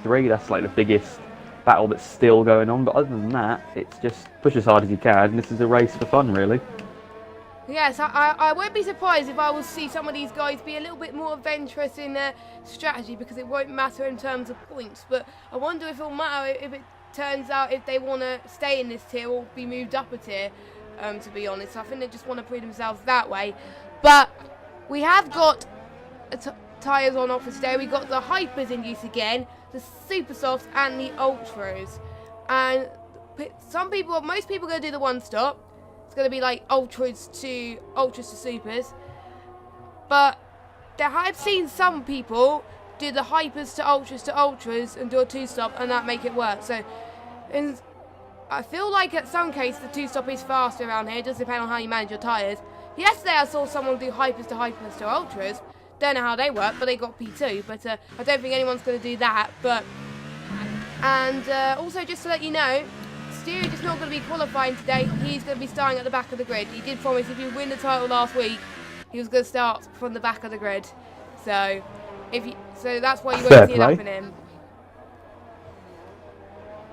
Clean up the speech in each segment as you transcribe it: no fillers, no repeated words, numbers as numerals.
ILR3. That's like the biggest battle that's still going on. But other than that, it's just push as hard as you can. And this is a race for fun, really. Yes, I won't be surprised if I will see some of these guys be a little bit more adventurous in their strategy, because it won't matter in terms of points. But I wonder if it'll matter if it turns out if they want to stay in this tier or be moved up a tier, to be honest. I think they just want to prove themselves that way. But we have got tyres on offer today. We got the Hypers in use again, the Super Softs and the Ultras. And most people are going to do the one stop. It's going to be like Ultras to Supers. But I've seen some people do the Hypers to Ultras and do a two-stop and that make it work. So I feel like at some cases the two-stop is faster around here. It does depend on how you manage your tyres. Yesterday I saw someone do Hypers to Ultras. Don't know how they work, but they got P2. But I don't think anyone's going to do that. And also just to let you know, Steerage is not going to be qualifying today. He's going to be starting at the back of the grid. He did promise if you win the title last week, he was going to start from the back of the grid. So that's why you won't see it happen him.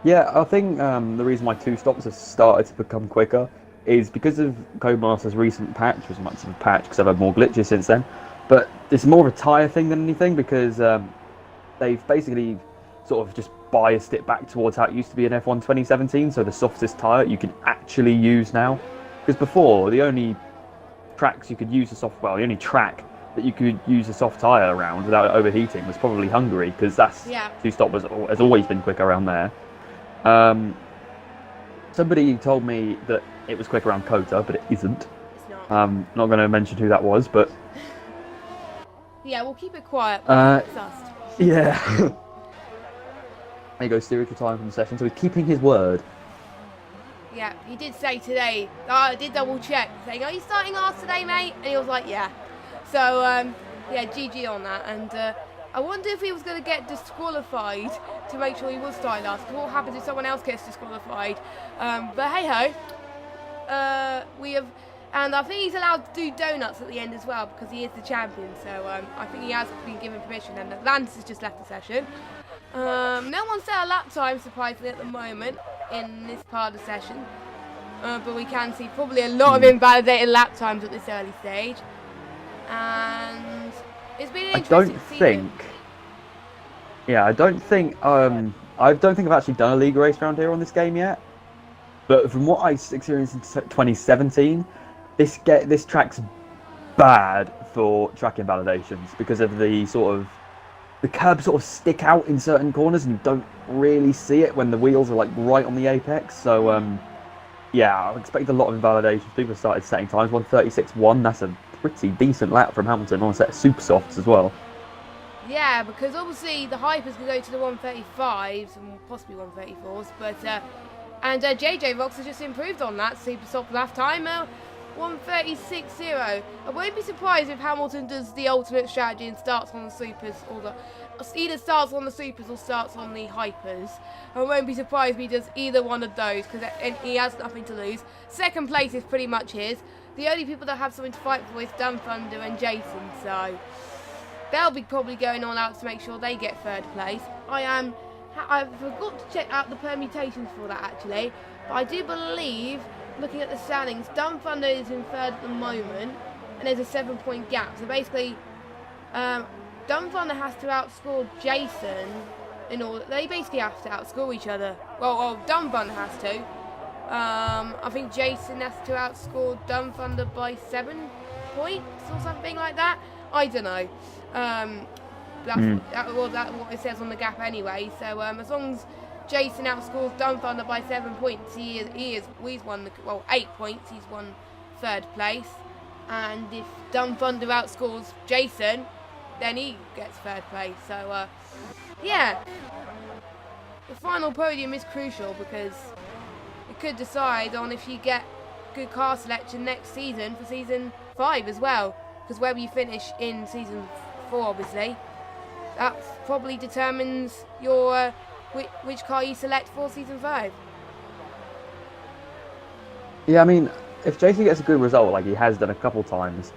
Yeah, I think the reason why two stops have started to become quicker is because of Codemaster's recent patch. It was much of a patch because I've had more glitches since then. But it's more of a tyre thing than anything, because they've basically sort of just biased it back towards how it used to be in F1 2017, so the softest tyre you can actually use now. Because before, the only tracks you could use the only track that you could use a soft tyre around without overheating was probably Hungary, because two-stop has always been quick around there. Somebody told me that it was quick around Kota, but it isn't. It's not. Not going to mention who that was, but... Yeah, we'll keep it quiet. Yeah. There you go, Steerage retiring from the session, so he's keeping his word. Yeah, he did say today, I did double check, saying, are you starting last today, mate? And he was like, yeah. So, yeah, GG on that. And I wonder if he was going to get disqualified to make sure he was starting last. Because what happens if someone else gets disqualified? But hey-ho. And I think he's allowed to do donuts at the end as well, because he is the champion. So I think he has been given permission. And Atlantis has just left the session. No one's set a lap time, surprisingly, at the moment in this part of the session. But we can see probably a lot of invalidated lap times at this early stage. And it's been an interesting season. I don't think I've actually done a league race round here on this game yet. But from what I experienced in 2017, this track's bad for track invalidations because of the curbs sort of stick out in certain corners and you don't really see it when the wheels are like right on the apex. So yeah, I expect a lot of invalidations. People started setting times 1:36.1. That's a pretty decent lap from Hamilton on a set of super softs as well. Yeah, because obviously the Hypers can go to the 135s and possibly 134s, but and JJ Rocks has just improved on that super soft lap time. 1:36.0. I won't be surprised if Hamilton does the alternate strategy and starts on the supers, or either starts on the supers or starts on the Hypers. I won't be surprised if he does either one of those, because he has nothing to lose. Second place is pretty much his. The only people that have something to fight for is Dumb Thunder and Jason, so they'll be probably going all out to make sure they get third place. I forgot to check out the permutations for that actually, but I do believe, looking at the standings, Dumb Thunder is in third at the moment, and there's a 7-point gap. So basically, Dumb Thunder has to outscore Jason in order. They basically have to outscore each other. Well, Dumb Thunder has to. I think Jason has to outscore Dumb Thunder by 7 points or something like that. I don't know. That's what it says on the gap anyway. So as long as Jason outscores Dumb Thunder by 7 points, he's won 8 points. He's won third place. And if Dumb Thunder outscores Jason, then he gets third place. So yeah, the final podium is crucial because it could decide on if you get good car selection next season for season 5 as well. Because wherever you finish in season 4, obviously, that probably determines your which car you select for season 5. Yeah, I mean, if Jason gets a good result like he has done a couple times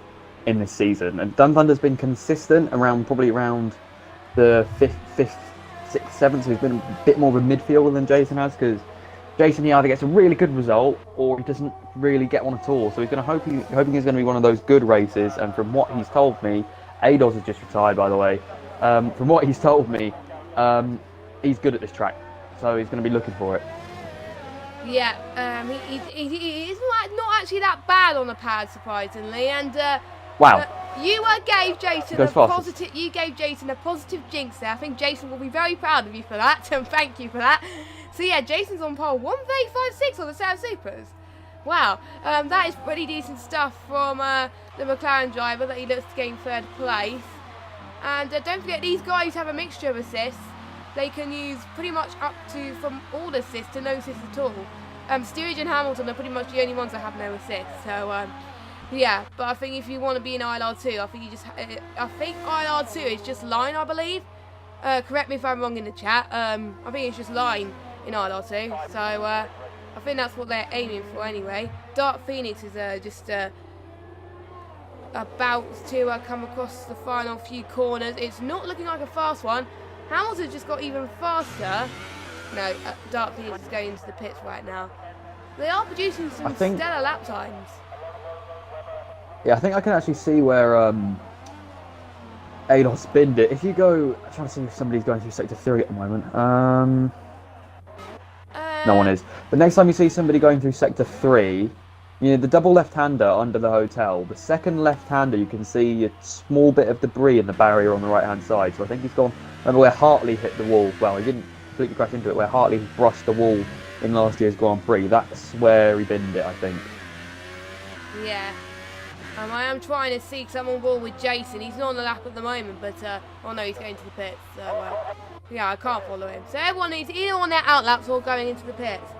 in this season, and Dumb Thunder's been consistent probably around the fifth 6th, 7th, so he's been a bit more of a midfielder than Jason has, because Jason, he either gets a really good result or he doesn't really get one at all. So he's going to hoping he's going to be one of those good races. And from what he's told me, Ados has just retired, by the way. From what he's told me, he's good at this track, so he's going to be looking for it. Yeah, he's not actually that bad on the pad, surprisingly. And wow, you gave Jason a positive. You gave Jason a positive jinx there. I think Jason will be very proud of you for that, and thank you for that. So yeah, Jason's on pole 1:35.6 on the South Supers. Wow, that is pretty decent stuff from the McLaren driver that he looks to gain 3rd place. And don't forget, these guys have a mixture of assists. They can use pretty much up to from all assists to no assists at all. Steerage and Hamilton are pretty much the only ones that have no assists. So yeah, but I think if you want to be in ILR2, I think ILR2 is just line, I believe. Correct me if I'm wrong in the chat. I think it's just line in ILR2. So I think that's what they're aiming for anyway. Dark Phoenix is just about to come across the final few corners. It's not looking like a fast one. Hamilton just got even faster. No, Dark Phoenix is going into the pits right now. They are producing some stellar lap times. Yeah, I think I can actually see where Ados binned it. If you go, I'm trying to see if somebody's going through sector 3 at the moment. No one is. But next time you see somebody going through sector 3, you know, the double left-hander under the hotel, the second left-hander, you can see a small bit of debris in the barrier on the right-hand side. So I think he's gone, remember where Hartley hit the wall? Well, he didn't completely crash into it, where Hartley brushed the wall in last year's Grand Prix. That's where he binned it, I think. Yeah. I am trying to seek someone ball with Jason. He's not on the lap at the moment, but oh no, he's going to the pits. So yeah, I can't follow him. So everyone needs either on their out laps or going into the pits.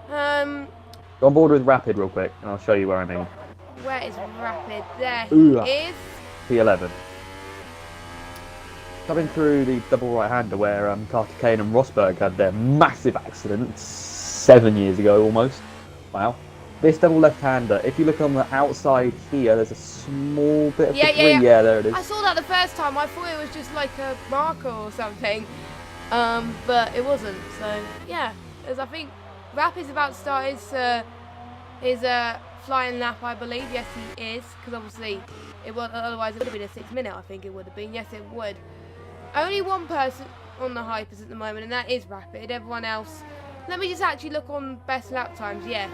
Go on board with Rapid real quick, and I'll show you where I mean. Where is Rapid? There he is. P11. Coming through the double right-hander where Carter Kane and Rosberg had their massive accident 7 years ago almost. Wow. This double left-hander, if you look on the outside here, there's a small bit of debris. Yeah, there it is. I saw that the first time. I thought it was just like a marker or something, but it wasn't. So yeah, as I think Rapid's about to start his flying lap, I believe. Yes, he is, because obviously otherwise it would have been a 6 minute. I think it would have been. Yes, it would. Only one person on the hypers at the moment, and that is Rapid. Everyone else. Let me just actually look on best lap times. Yeah.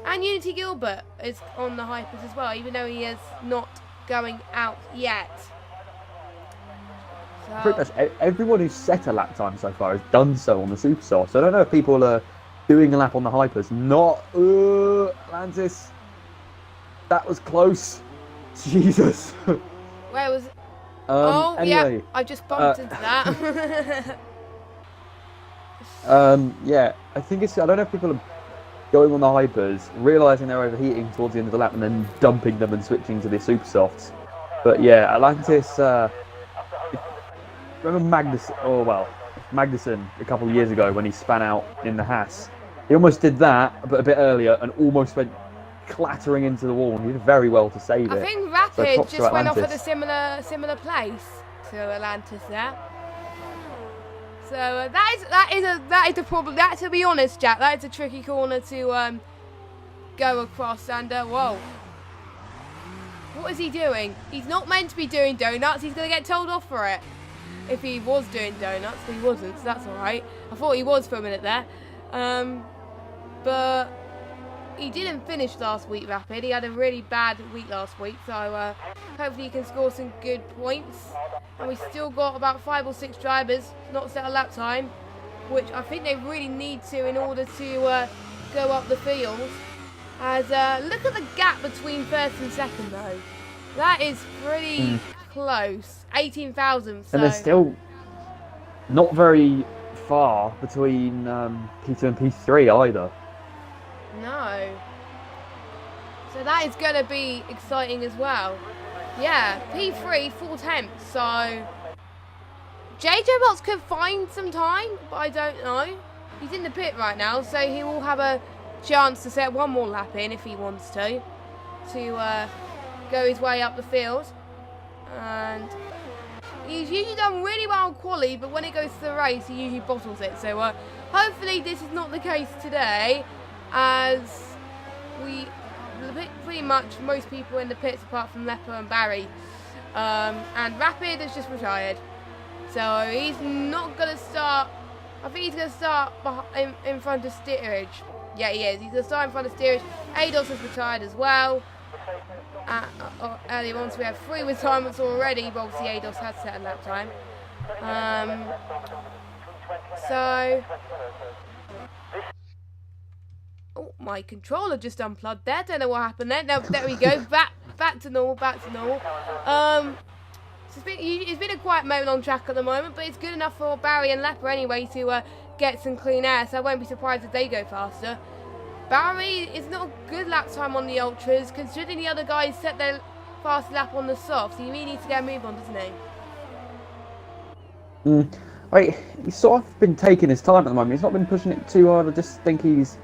And Unity Gilbert is on the hypers as well, even though he is not going out yet. So pretty much everyone who's set a lap time so far has done so on the Supersoft. So I don't know if people are doing a lap on the hypers. Not Atlantis. That was close. Jesus. Where was it? Anyway, yeah, I just bumped into that. Yeah, I think I don't know if people are going on the hypers, realising they're overheating towards the end of the lap and then dumping them and switching to the super softs. But yeah, Atlantis, remember Magnussen a couple of years ago when he span out in the Haas? He almost did that, but a bit earlier, and almost went clattering into the wall, and he did very well to save it. I think Rapid just went off at a similar place to Atlantis there. So that is a problem. That, to be honest, Jack, that is a tricky corner to go across. And whoa, what is he doing? He's not meant to be doing donuts. He's going to get told off for it. If he was doing donuts, but he wasn't, so that's all right. I thought he was for a minute there, but he didn't finish last week, Rapid. He had a really bad week last week, so hopefully he can score some good points. And we still got about 5 or 6 drivers not set a lap time, which I think they really need to in order to go up the field. As look at the gap between first and second, though. That is pretty close. 18,000. So. And there's still not very far between P2 and P3 either. No. So that is going to be exciting as well. Yeah, P3, 4/10. So JJ Box could find some time, but I don't know. He's in the pit right now, so he will have a chance to set one more lap in if he wants to go his way up the field. And He's usually done really well in quali, but when it goes to the race, he usually bottles it. So hopefully this is not the case today, as we pretty much most people in the pits apart from Leper and Barry, and Rapid has just retired. So he's not going to start. I think he's going to start in front of Steerage. Yeah, he is. He's going to start in front of Steerage. Ados has retired as well. Earlier on, so we have 3 retirements already, but obviously Ados has set a lap time. Oh, my controller just unplugged there. Don't know what happened there. Now, there we go. Back to normal. So it's been a quiet moment on track at the moment, but it's good enough for Barry and Leper anyway to get some clean air, so I won't be surprised if they go faster. Barry is not a good lap time on the ultras, considering the other guys set their fast lap on the soft, so he really needs to get a move on, doesn't he? He's sort of been taking his time at the moment. He's not been pushing it too hard. I just think he's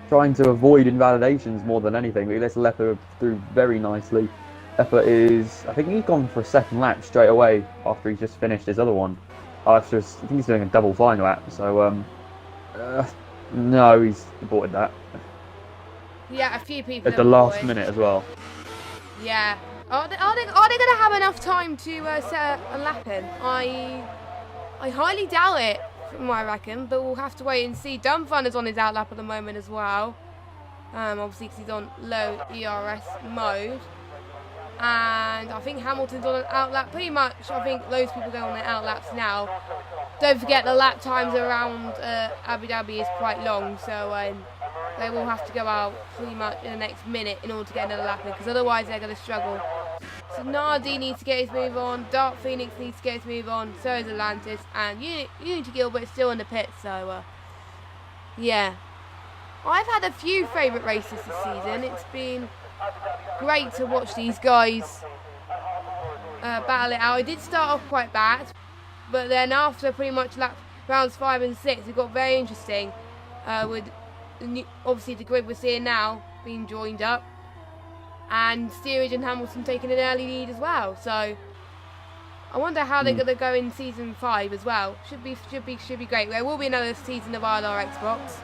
trying to avoid invalidations more than anything. But he lets Leper through very nicely. Leper is, I think he's gone for a second lap straight away after he's just finished his other one. I think he's doing a double flying lap, so no, he's aborted that. Yeah, a few people at the last minute as well. Yeah. Are they going to have enough time to set a lap in? I highly doubt it, from what I reckon, but we'll have to wait and see. Dumbthunder's on his outlap at the moment as well. Obviously because he's on low ERS mode. And I think Hamilton's on an outlap. Pretty much, I think those people go on their outlaps now. Don't forget the lap times around Abu Dhabi is quite long, so they will have to go out pretty much in the next minute in order to get another lap in, because otherwise they're going to struggle. So Nardi needs to get his move on, Dark Phoenix needs to get his move on, so is Atlantis, and Unity Gilbert is still in the pit, so yeah. I've had a few favourite races this season. It's been great to watch these guys battle it out. It did start off quite bad, but then after pretty much rounds 5 and 6, it got very interesting, with obviously the grid we're seeing now being joined up, and Steerage and Hamilton taking an early lead as well. So I wonder how they're going to go in season 5 as well. Should be great. There will be another season of ILR Xbox.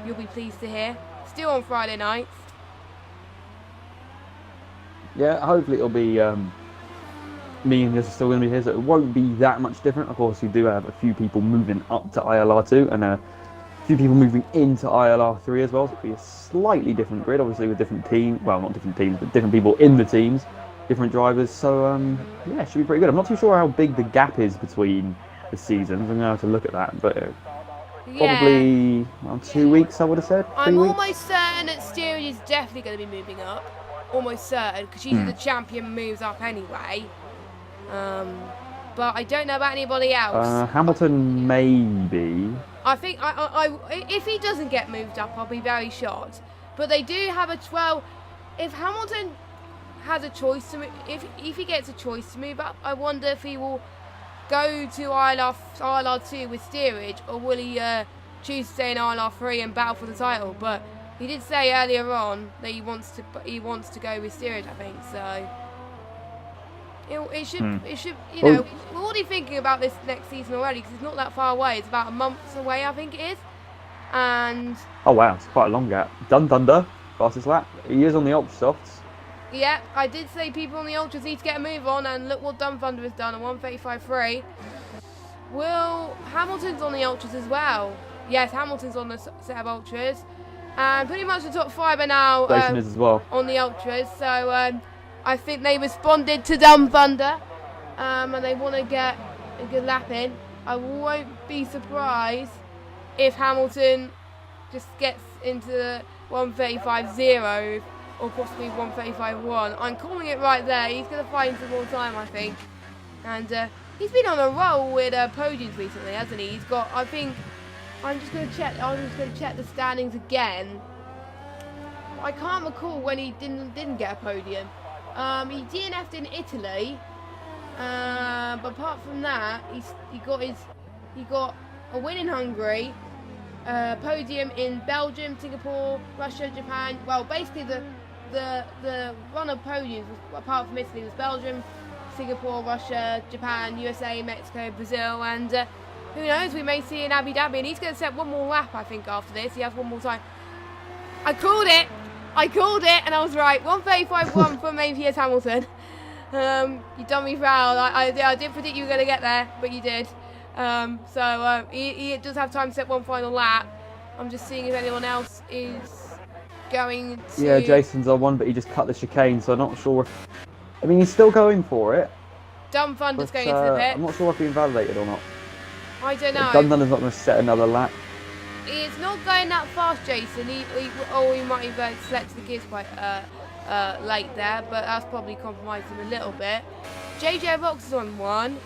You'll be pleased to hear. Still on Friday nights. Yeah, hopefully it'll be me and this are still going to be here, so it won't be that much different. Of course, we do have a few people moving up to ILR2 and a few people moving into ILR3 as well, so it'll be a slightly different grid, obviously with different teams, well, not different teams, but different people in the teams, different drivers, so yeah, it should be pretty good. I'm not too sure how big the gap is between the seasons. I'm going to have to look at that, but probably around 2 weeks, I would have said. I'm almost certain that Steerage is definitely going to be moving up. Almost certain, because she's the champion, moves up anyway. But I don't know about anybody else. Hamilton maybe. I think if he doesn't get moved up, I'll be very shocked. But they do have a 12. If Hamilton has a choice to move, if he gets a choice to move up, I wonder if he will go to ILR2 with Steerage, or will he choose to stay in ILR3 and battle for the title? But he did say earlier on that he wants to go with Steerage, I think. So it should you know, we're already thinking about this next season already, because it's not that far away. It's about a month away, I think it is. And oh wow, it's quite a long gap. Thunder, fastest lap. He is on the ultra softs. Yeah, I did say people on the ultras need to get a move on, and look what Thunder has done, a 1:35.3. Will Hamilton's on the ultras as well? Yes, Hamilton's on the set of ultras. And pretty much the top 5 are now Station is as well on the ultras. So I think they responded to Thunder, and they want to get a good lap in. I won't be surprised if Hamilton just gets into the 1:35.0 or possibly 1:35.1. I'm calling it right there. He's going to find some more time, I think. And he's been on a roll with podiums recently, hasn't he? He's got, I think. I'm just going to check the standings again. I can't recall when he didn't get a podium. He DNF'd in Italy, but apart from that, he got a win in Hungary, podium in Belgium, Singapore, Russia, Japan. Well, basically the run of podiums, apart from Italy, was Belgium, Singapore, Russia, Japan, USA, Mexico, Brazil, and who knows, we may see in Abu Dhabi. And he's going to set one more lap, I think, after this. He has one more time. I called it, and I was right. 1:35.1 from APS Hamilton. You done me proud. I did predict you were going to get there, but you did. He does have time to set one final lap. I'm just seeing if anyone else is going to... Yeah, Jason's on one, but he just cut the chicane, so I'm not sure if... I mean, he's still going for it. Dumb Thunder's going into the pit. I'm not sure if he invalidated or not. I don't know. Dumb Thunder's not going to set another lap. It's not going that fast, Jason. He might have selected the gears quite late there, but that's probably compromised him a little bit. JJ Box is on one.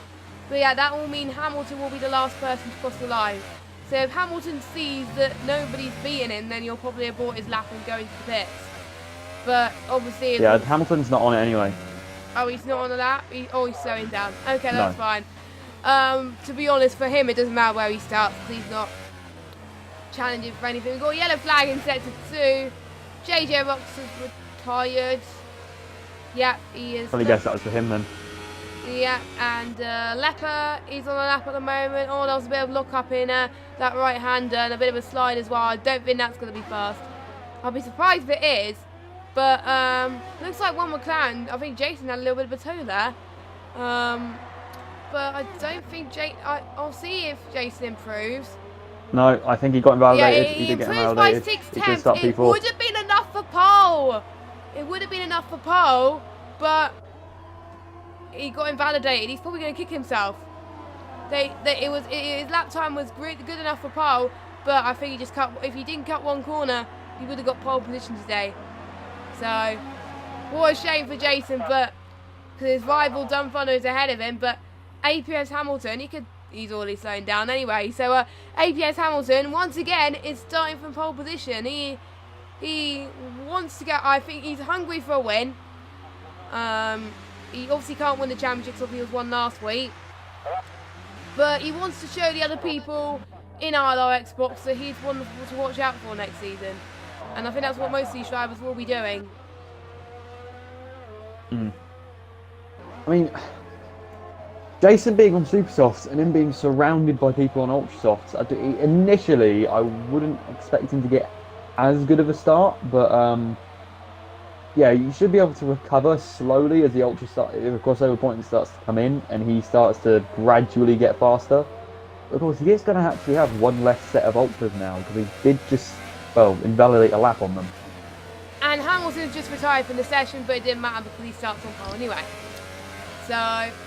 But yeah, that will mean Hamilton will be the last person to cross the line. So if Hamilton sees that nobody's beating him, then he'll probably abort his lap and go into the pits. But obviously... Yeah, Hamilton's not on it anyway. Oh, he's not on the lap? He's slowing down. Okay, that's fine. To be honest, for him, it doesn't matter where he starts, because he's not challenging for anything. We've got a yellow flag in sector 2. JJ Rox is retired. Yeah, he is. Probably guess that was for him then. Yeah, and Leper is on the lap at the moment. Oh, there was a bit of lock-up in that right-hander and a bit of a slide as well. I don't think that's going to be fast. I'll be surprised if it is. But looks like one McLaren. I think Jason had a little bit of a toe there. But I don't think I'll see if Jason improves. No, I think he got invalidated. Yeah, he did get improves by invalidated. 6 He tenths. stopped It P4. would have been enough for pole. It would have been enough for pole, but he got invalidated. He's probably going to kick himself. His lap time was good enough for pole, but I think he just cut. If he didn't cut one corner, he would have got pole position today. So, what a shame for Jason, but because his rival Dumb Thunder is ahead of him. But APS Hamilton, he's already slowing down anyway. So APS Hamilton once again is starting from pole position. He wants to go. I think he's hungry for a win. He obviously can't win the championship because he was won last week. But he wants to show the other people in ILR Xbox that he's wonderful to watch out for next season. And I think that's what most of these drivers will be doing. I mean, Jason being on super softs and him being surrounded by people on ultra softs, initially I wouldn't expect him to get as good of a start, but yeah, you should be able to recover slowly as the crossover point starts to come in and he starts to gradually get faster. Of course, he is going to actually have one less set of ultras now because he did just, invalidate a lap on them. And Hamilton's just retired from the session, but it didn't matter because he starts on pole anyway. So,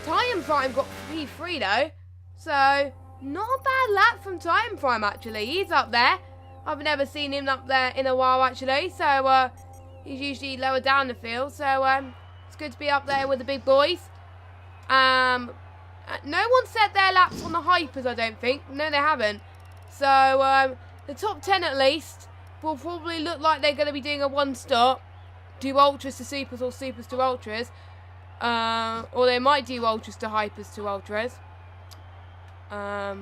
Time Prime got P3 though. So, not a bad lap from Time Prime actually. He's up there. I've never seen him up there in a while actually. So, he's usually lower down the field. So, it's good to be up there with the big boys. No one set their laps on the hypers, I don't think. No, they haven't. So, the top 10 at least will probably look like they're going to be doing a one-stop. Do ultras to supers or supers to ultras. Or they might do ultras to hypers to ultras. I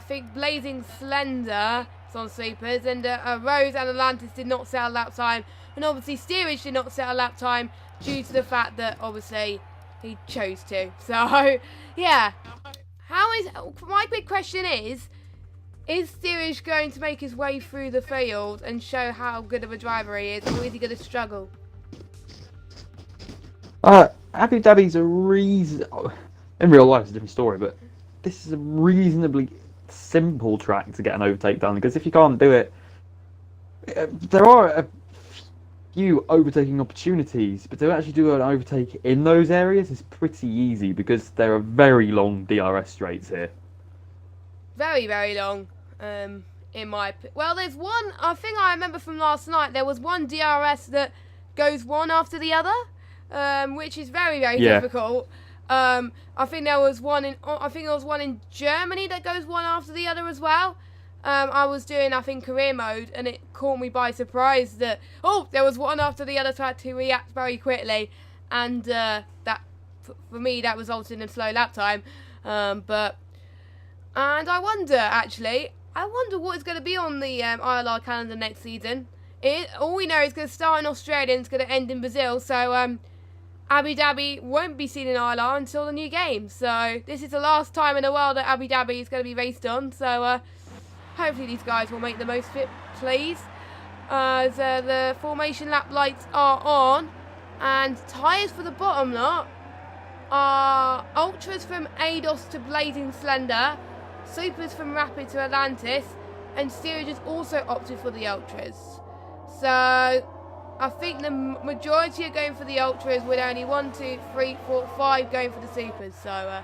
think Blazing Slender is on supers. And Rose and Atlantis did not set a lap time. And obviously Steerage did not set a lap time due to the fact that obviously he chose to. So, yeah. My big question is Steerage going to make his way through the field and show how good of a driver he is, or is he going to struggle? Abu Dhabi's in real life it's a different story, but this is a reasonably simple track to get an overtake done, because if you can't do it, there are a few overtaking opportunities, but to actually do an overtake in those areas is pretty easy because there are very long DRS straights here. Very, very long. There's one, I think I remember from last night, there was one DRS that goes one after the other, which is very, very difficult. I think there was one in Germany that goes one after the other as well. I was doing, I think, career mode, and it caught me by surprise that, there was one after the other, so I had to react very quickly, and that, for me, that resulted in a slow lap time. And I wonder what is going to be on the ILR calendar next season. All we know is going to start in Australia and it's going to end in Brazil, so Abu Dhabi won't be seen in ILR until the new game. So this is the last time in the world that Abu Dhabi is going to be raced on. So hopefully these guys will make the most of it, please. As the formation lap lights are on. And tyres for the bottom lot are Ultras from ADOS to Blazing Slender, Supers from Rapid to Atlantis, and Steerage has also opted for the Ultras. So I think the majority are going for the Ultras, with only 1, 2, 3, 4, 5 going for the Supers. So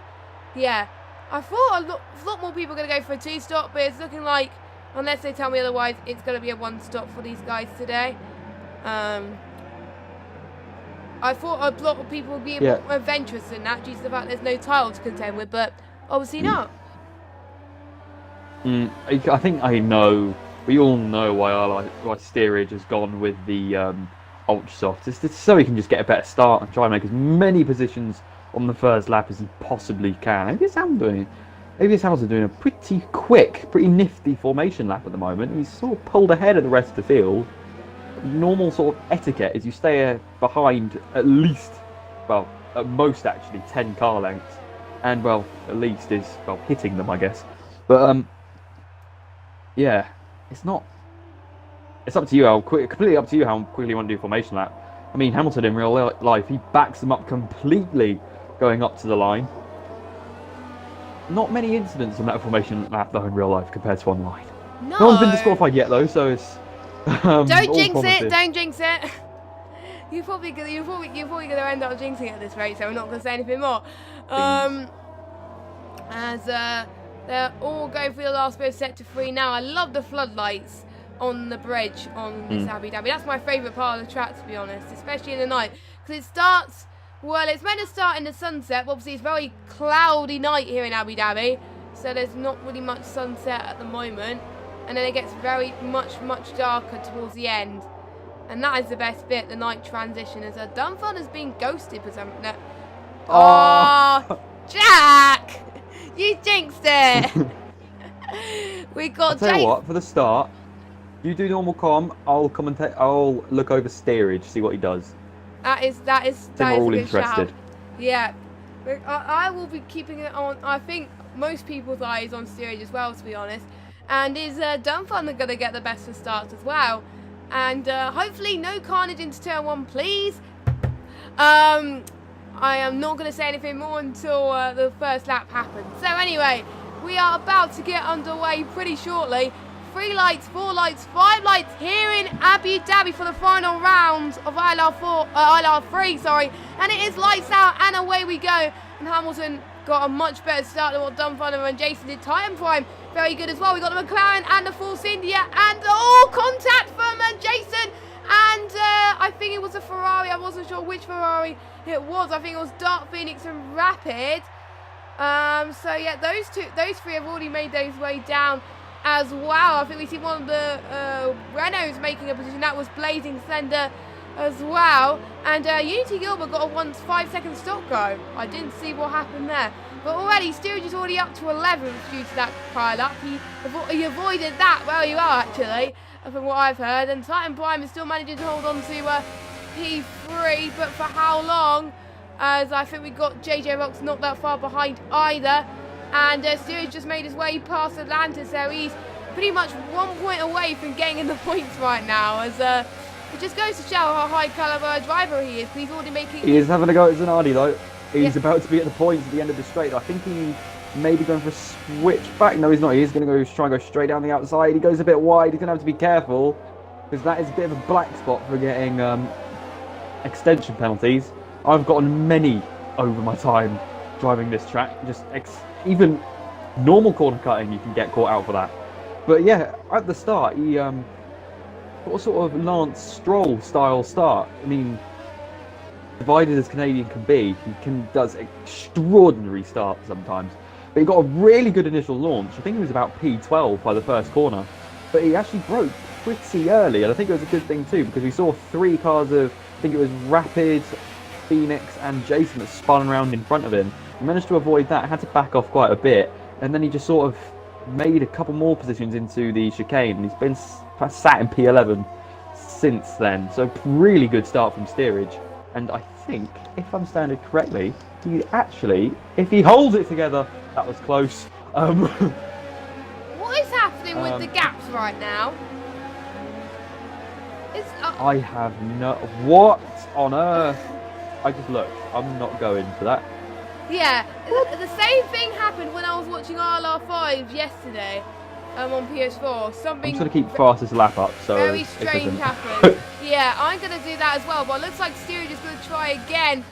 yeah, I thought a lot more people are going to go for a 2-stop, but it's looking like, unless they tell me otherwise, it's going to be a 1-stop for these guys today. I thought a lot of people would be more adventurous than that due to the fact there's no title to contend with, but obviously not. I think I know. We all know why Steerage has gone with the Ultra Soft. It's so he can just get a better start and try and make as many positions on the first lap as he possibly can. Maybe it's Hamilton doing a pretty quick, pretty nifty formation lap at the moment. He's sort of pulled ahead of the rest of the field. Normal sort of etiquette is you stay behind at least, well, at most actually 10 car lengths, and well, at least is hitting them, I guess. But yeah, it's up to you completely up to you how quickly you want to do formation lap. I mean, Hamilton in real life, he backs them up completely going up to the line. Not many incidents on that formation lap though in real life compared to online. No one's been disqualified yet though, so it's don't jinx it! Don't jinx it! You're probably gonna end up jinxing it at this rate, so we're not gonna say anything more. As they're all going for the last bit of sector 3 now. I love the floodlights on the bridge on this Abu Dhabi. That's my favourite part of the track, to be honest, especially in the night, because it starts. Well, it's meant to start in the sunset, but obviously it's a very cloudy night here in Abu Dhabi, so there's not really much sunset at the moment. And then it gets very much darker towards the end. And that is the best bit, the night transition, as Dunford has been ghosted for something. No. Oh, Jack! You jinxed it! We got I'll tell you what, for the start, you do normal comm, I'll commentate, I'll look over Steerage, see what he does. That is we're all interested. Shout. Yeah. I will be keeping it on, I think, most people's eyes on Steerage as well, to be honest. And is Dunfund going to get the best of starts as well? And hopefully no carnage into turn 1, please. I am not going to say anything more until the first lap happens. So anyway, we are about to get underway pretty shortly. 3 lights, 4 lights, 5 lights here in Abu Dhabi for the final round of ILR3, sorry. And it is lights out and away we go. And Hamilton got a much better start than what Dunfund and Jason did. Titan Prime, very good as well. We got the McLaren and the Force India and contact from Jason. And I think it was a Ferrari. I wasn't sure which Ferrari it was. I think it was Dark Phoenix and Rapid. So yeah, those 3 have already made their way down as well. I think we see one of the Renaults making a position. That was Blazing Slender as well. And Unity Gilbert got a 5-second stop go. I didn't see what happened there. But already, Steerage is already up to 11th due to that pile up. He avoided that where you are, actually, from what I've heard. And Titan Prime is still managing to hold on to P3, but for how long? As I think we got JJ Rocks not that far behind either. And Steerage just made his way past Atlantis, so he's pretty much 1 point away from getting in the points right now. As it just goes to show how high caliber driver he is. He's already making. He is having a go at Zanardi though. He's about to be at the points at the end of the straight. I think he may be going for a switch back. No, he's not. He's going to try and go straight down the outside. He goes a bit wide. He's going to have to be careful because that is a bit of a black spot for getting extension penalties. I've gotten many over my time driving this track. Just even normal corner cutting, you can get caught out for that. But yeah, at the start, he got a sort of Lance Stroll style start. I mean, divided as Canadian can be, he does extraordinary starts sometimes. But he got a really good initial launch. I think he was about P12 by the first corner. But he actually broke pretty early, and I think it was a good thing too, because we saw 3 cars of, I think it was Rapid, Phoenix and Jason that spun around in front of him. He managed to avoid that, had to back off quite a bit, and then he just sort of made a couple more positions into the chicane, and he's been sat in P11 since then. So really good start from Steerage. And I think, if I'm standing correctly, he actually, if he holds it together, that was close. What is happening with the gaps right now? I have no... What on earth? I just looked. I'm not going for that. Yeah, the same thing happened when I was watching ILR3 yesterday on PS4. Something... I'm just going to keep fastest lap up, so... Very strange happened. Yeah, I'm going to do that as well, but it looks like Steerage is going to try again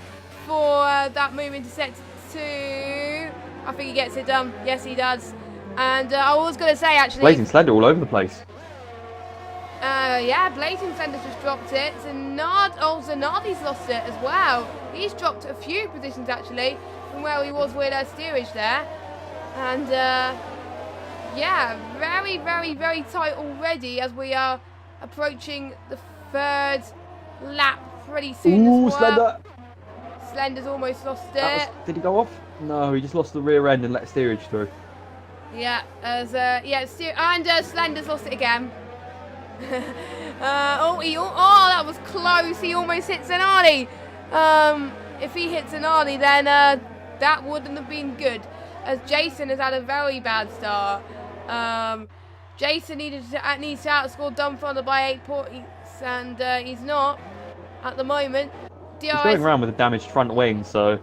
for that move into set 2. I think he gets it done. Yes, he does. And I was going to say, actually... Blazing Slender all over the place. Yeah, Blazing Slender's just dropped it. Zanardi's lost it as well. He's dropped a few positions, actually, from where he was with Steerage there. And, yeah, very, very, very tight already as we are approaching the 3rd lap pretty soon as well. Slender! Slender's almost lost it. Did he go off? No, he just lost the rear end and let Steerage through. Yeah, Slender's lost it again. That was close. He almost hit Zanardi. If he hits Zanardi, then that wouldn't have been good, as Jason has had a very bad start. Jason needs to outscore Dumbthunder by 8 points, and he's not at the moment. He's going around with a damaged front wing, so...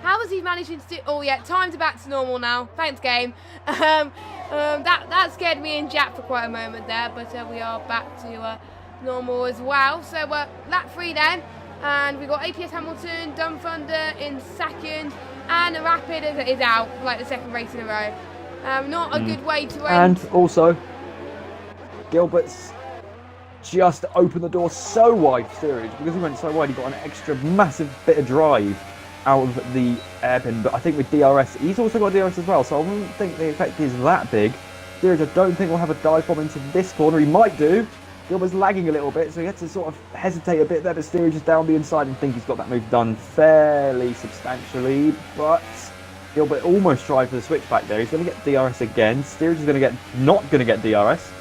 How is he managing to do... Oh, yeah, times are back to normal now. Thanks, game. That scared me and Jack for quite a moment there, but we are back to normal as well. So, lap 3 then. And we got APS Hamilton, Dumbthunder in 2nd, and Rapid is out, like the 2nd race in a row. Not a good way to end. And also, Gilbert's just opened the door so wide for Steerage. Because he went so wide, he got an extra massive bit of drive out of the airpin, but I think with DRS, he's also got DRS as well, so I wouldn't think the effect is that big. Steerage, I don't think will have a dive bomb into this corner. He might do. Gilbert's lagging a little bit, so he had to sort of hesitate a bit there, but Steerage is down the inside and think he's got that move done fairly substantially, but Gilbert almost tried for the switchback there. He's going to get DRS again. Steerage is not going to get DRS.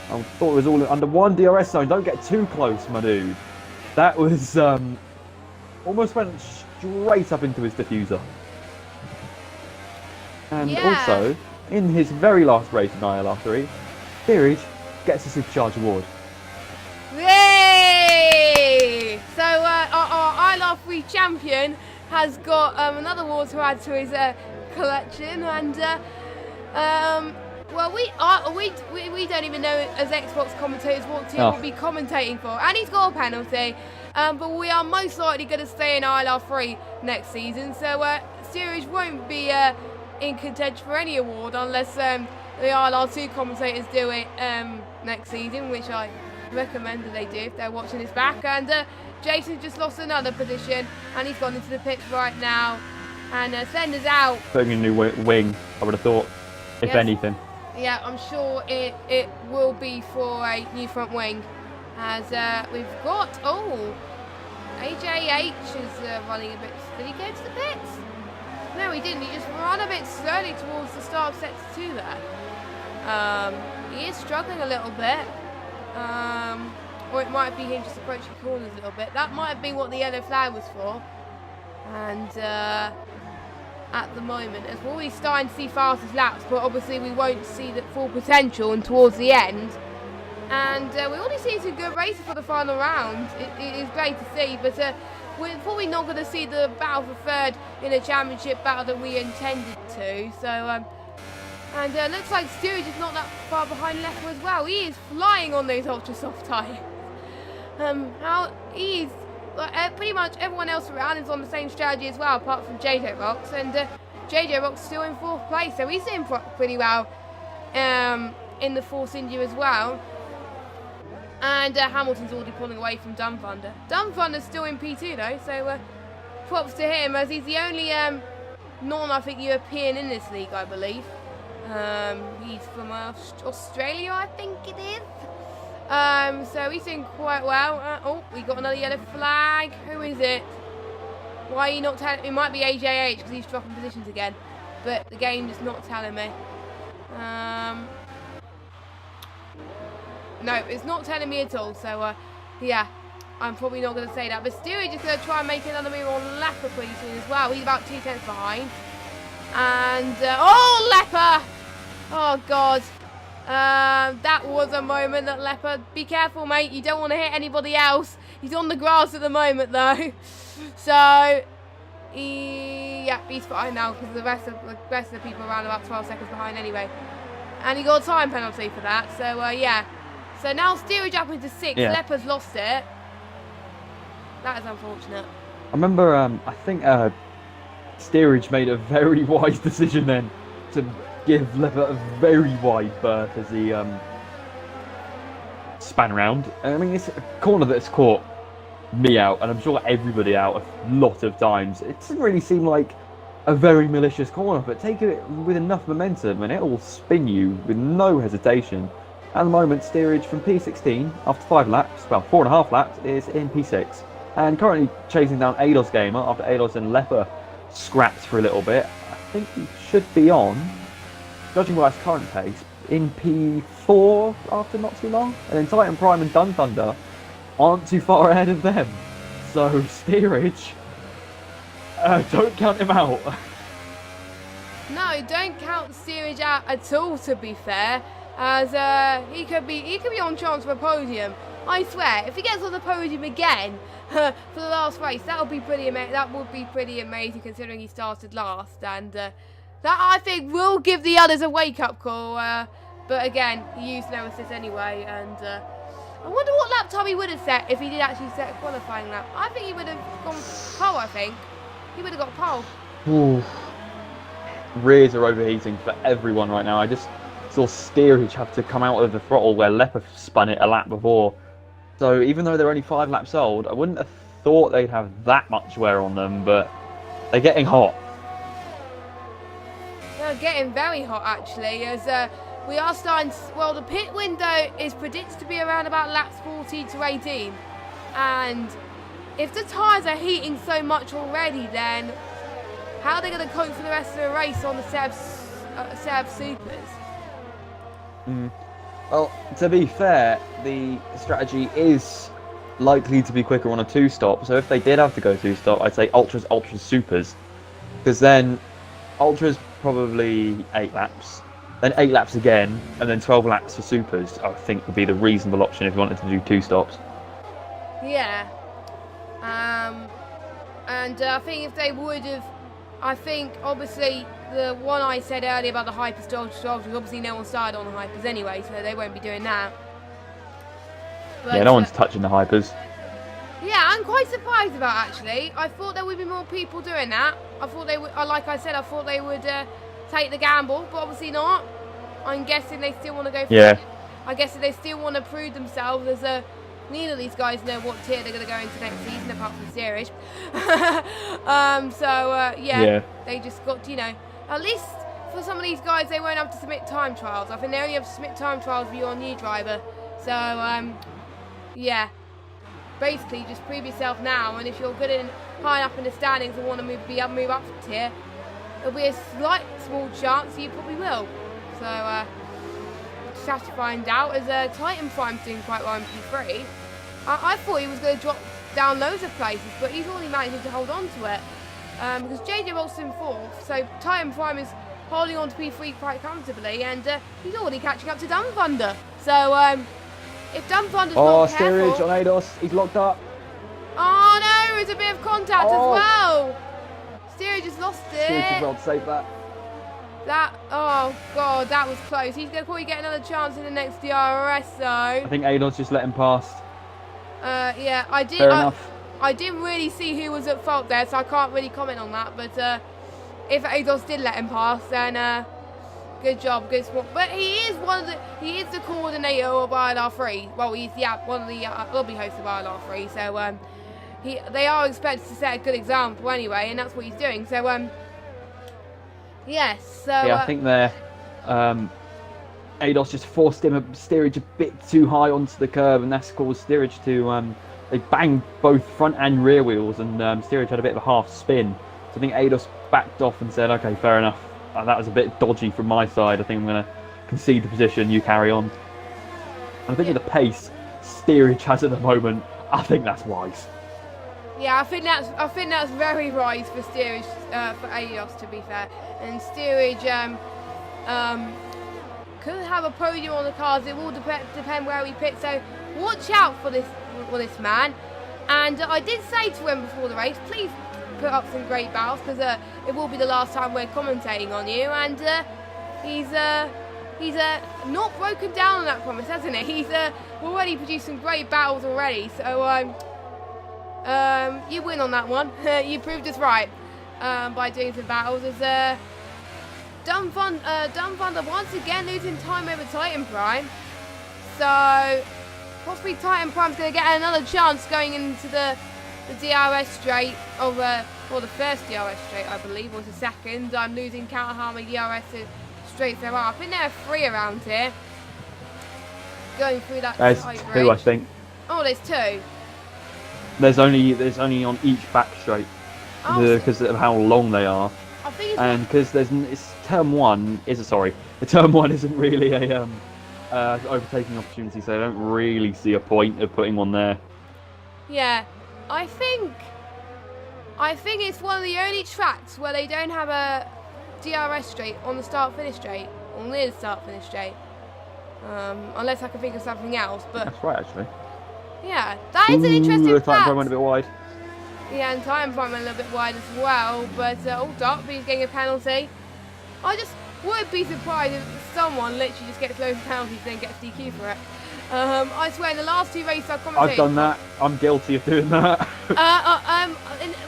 I thought it was all under one DRS zone. Don't get too close, my dude. That was almost went straight up into his diffuser. And also, in his very last race in ILR3, Steerage gets a Supercharge award. Yay! So our ILR3 champion has got another award to add to his collection, and well, we don't even know as Xbox commentators what team will be commentating for, and he's got a penalty. But we are most likely going to stay in ILR3 next season, so Steerage won't be in contention for any award unless the ILR2 commentators do it next season, which I recommend that they do if they're watching this back. And Jason just lost another position, and he's gone into the pits right now. And Slender's out. Putting a new wing, I would have thought, if anything. Yeah, I'm sure it will be for a new front wing. As we've got, AJH is running a bit. Did he go to the pits? No, he didn't. He just ran a bit slowly towards the start of set 2 there. He is struggling a little bit. Or it might be him just approaching corners a little bit. That might have been what the yellow flag was for. And at the moment, as we're already starting to see fastest laps, but obviously we won't see the full potential and towards the end. And we already see some good races for the final round. It is great to see, but we're probably not going to see the battle for 3rd in a championship battle that we intended to. So, and looks like Steerage is not that far behind Leffer as well. He is flying on those ultra soft tyres. He's pretty much everyone else around is on the same strategy as well, apart from JJ Rocks, and JJ Rocks still in 4th place, so he's doing pretty well in the Force India as well. And Hamilton's already pulling away from Dumbthunder. Dumbthunder's still in P2 though, so props to him, as he's the only I think, European in this league, I believe. He's from Australia, I think it is. So he's doing quite well. We got another yellow flag. Who is it? Why are you not telling? It might be AJH because he's dropping positions again, but the game is not telling me. No, it's not telling me at all. So yeah, I'm probably not going to say that. But Steerage is going to try and make another move on Leper pretty soon as well. He's about 2 tenths behind. And, oh, Leper! Oh, God. That was a moment that Leper... Be careful, mate. You don't want to hit anybody else. He's on the grass at the moment, though. So, yeah, he's fine now because the rest of the people are around about 12 seconds behind anyway. And he got a time penalty for that. So, yeah. So now Steerage up into 6th. Yeah. Leper's lost it. That is unfortunate. I remember, I think Steerage made a very wise decision then to give Leper a very wide berth as he span around. I mean, it's a corner that's caught me out, and I'm sure everybody out a lot of times. It doesn't really seem like a very malicious corner, but take it with enough momentum and it'll spin you with no hesitation. At the moment, Steerage from P16 after 5 laps, well 4.5 laps, is in P6. And currently chasing down Ados Gamer after Ados and Leper scrapped for a little bit. I think he should be on, judging by his current pace, in P4 after not too long. And then Titan Prime and Dun Thunder aren't too far ahead of them. So Steerage, don't count him out. No, don't count Steerage out at all, to be fair, as he could be on chance for a podium. I swear, if he gets on the podium again for the last race, that would be pretty amazing. That would be pretty amazing considering he started last, and that I think will give the others a wake-up call. But again, he used no assist anyway, and I wonder what lap time he would have set if he did actually set a qualifying lap. I think he would have gone pole. I think he would have got pole. Ooh. Rears are overheating for everyone right now. I just saw Steerage have to come out of the throttle where Leper spun it a lap before. So even though they're only 5 laps old, I wouldn't have thought they'd have that much wear on them, but they're getting hot. They're getting very hot actually, as we are starting to, well, the pit window is predicted to be around about laps 14 to 18. And if the tyres are heating so much already, then how are they going to cope for the rest of the race on the Seb Supers? Well, to be fair, the strategy is likely to be quicker on a 2-stop. So if they did have to go 2-stop, I'd say Ultras, Supers. Because then Ultras probably 8 laps, then 8 laps again, and then 12 laps for Supers, I think would be the reasonable option if you wanted to do 2 stops. Yeah. And I think if they would have, I think obviously the one I said earlier about the Hypers dodge, obviously no one started on the Hypers anyway, so they won't be doing that. But, yeah, no one's touching the Hypers. Yeah, I'm quite surprised about actually. I thought there would be more people doing that. I thought they would, like I said, I thought they would take the gamble, but obviously not. I'm guessing they still want to go for it. I guess they still want to prove themselves as neither of these guys know what tier they're going to go into next season, apart from Steerage. Yeah, they just got to, you know, at least for some of these guys, they won't have to submit time trials. I think they only have to submit time trials for your new driver. So, yeah, basically just prove yourself now, and if you're good and high up in the standings and want to move up a tier, there'll be a small chance you probably will. So, just have to find out, as Titan Prime's doing quite well in P3. I thought he was going to drop down loads of places, but he's already managed to hold on to it. Because JJ Wilson 4th, so Titan Prime is holding on to P3 quite comfortably, and he's already catching up to Dun Thunder. So, if Dun Thunder's not careful... Steerage on Ados, he's locked up. Oh no, there's a bit of contact as well. Steerage has lost it. Steerage is well to save that. Oh god, that was close. He's going to probably get another chance in the next DRS though. I think Ados just let him past. Yeah, I did. Fair enough. I didn't really see who was at fault there, so I can't really comment on that. But if Ados did let him pass, then good job, good sport. But he is the coordinator of ILR3. Well, he's one of the lobby hosts of ILR3. So they are expected to set a good example anyway, and that's what he's doing. So yes. So yeah, I think they're. Ados just forced him Steerage a bit too high onto the curb, and that's caused Steerage to they banged both front and rear wheels, and Steerage had a bit of a half spin. So I think Ados backed off and said, "Okay, fair enough. That was a bit dodgy from my side. I think I'm going to concede the position. You carry on." And I think with the pace Steerage has at the moment, I think that's wise. Yeah, I think that's very wise for steerage, for Adios, to be fair. And steerage could have a podium on the cars. It will depend where we pit. So watch out for this man. And I did say to him before the race, please put up some great battles, because it will be the last time we're commentating on you. And he's not broken down on that promise, hasn't he? He's already produced some great battles already. So you win on that one. You proved us right by doing some battles. As Dumbfunder once again losing time over Titan Prime. So possibly Titan Prime's going to get another chance going into the DRS straight, or the first DRS straight, I believe, or the second. I'm losing count of how many DRS straights there are. I think there are 3 around here. Going through that. There's 2, I think. Oh, there's 2. There's only on each back straight, because of how long they are. I think and because turn 1 isn't really a overtaking opportunity, so I don't really see a point of putting one there. Yeah, I think it's one of the only tracks where they don't have a DRS straight on the start-finish straight, or near the start-finish straight. Unless I can think of something else, but that's right, actually. Yeah, that is an interesting fact. Titan Prime went a bit wide. Yeah, and Titan Prime went a little bit wide as well, but Darkbee's getting a penalty. I just would be surprised if someone literally just gets loads of penalties and then gets DQ for it. I swear, in the last 2 races I've commentated... I've done that. I'm guilty of doing that.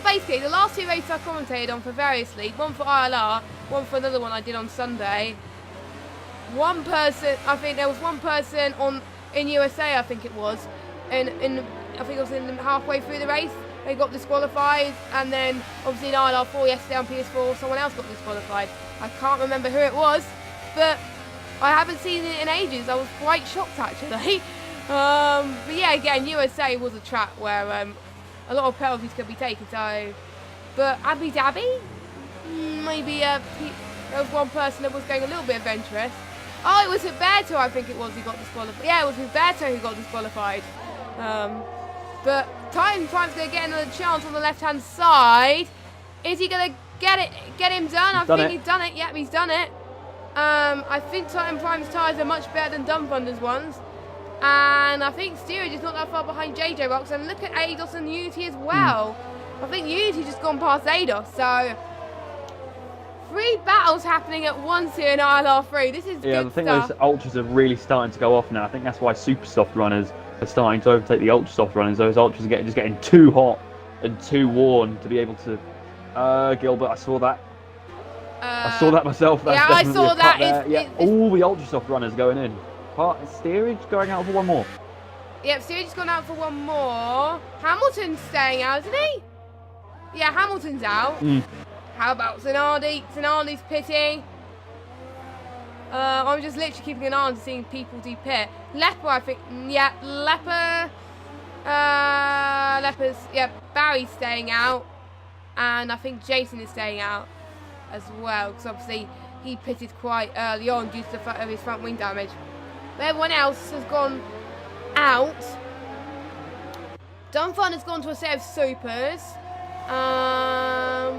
Basically, the last 2 races I've commentated on for various leagues, one for ILR, one for another one I did on Sunday. One person, I think there was one person in USA, I think it was, I think it was in halfway through the race, they got disqualified, and then obviously in ILR3 yesterday on PS4, someone else got disqualified. I can't remember who it was, but I haven't seen it in ages. I was quite shocked actually. But yeah, again, USA was a track where a lot of penalties could be taken. So, but Abu Dhabi, maybe there was one person that was going a little bit adventurous. Oh, it was Roberto, I think it was, who got disqualified. Yeah, it was Roberto who got disqualified. But Titan Prime's going to get another chance on the left-hand side. Is he going to get him done? I think he's done it. Yep, he's done it. I think Titan Prime's tyres are much better than Dumbthunder's ones. And I think Steerage is not that far behind JJ Rocks. And look at Ados and Unity as well. I think Unity's just gone past Ados. So 3 battles happening at once here in ILR3. This is good I think stuff. those ultras are really starting to go off now. I think that's why super soft runners are starting to overtake the ultra soft runners. Those ultras are just getting too hot and too worn to be able to. Gilbert, I saw that. I saw that myself. That's yeah, I saw that. All the ultra soft runners going in. Steerage going out for one more. Yep, Steerage has gone out for one more. Hamilton's staying out, isn't he? Yeah, Hamilton's out. How about Zanardi? Zanardi's pitting. I'm just literally keeping an eye on seeing people do pit. Leper, I think. Yeah, Leper. Leper's. Yeah, Barry's staying out. And I think Jason is staying out as well, because obviously he pitted quite early on due to the fact of his front wing damage. But everyone else has gone out. Dunfun has gone to a set of supers. Oh,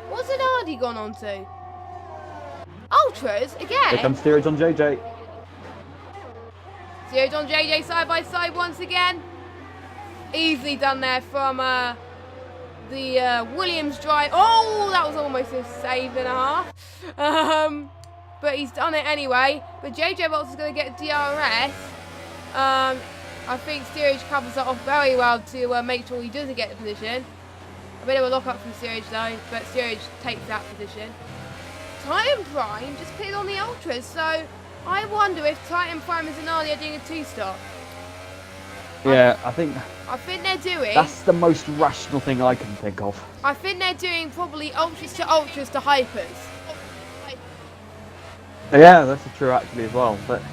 what's Zanardi gone on to? Ultras again. Here comes Steerage on JJ. Steerage on JJ side by side once again. Easily done there from the Williams drive. Oh, that was almost a save and a half. But he's done it anyway. But JJ Bolts is going to get DRS. I think Steerage covers that off very well to make sure he doesn't get the position. A bit of a lock up from Steerage though, but Steerage takes that position. Titan Prime just pitted on the Ultras, so I wonder if Titan Prime and Zanardi are doing a 2-stop. Yeah, I think they're doing... That's the most rational thing I can think of. I think they're doing probably Ultras to Hypers. Yeah, that's true actually as well. But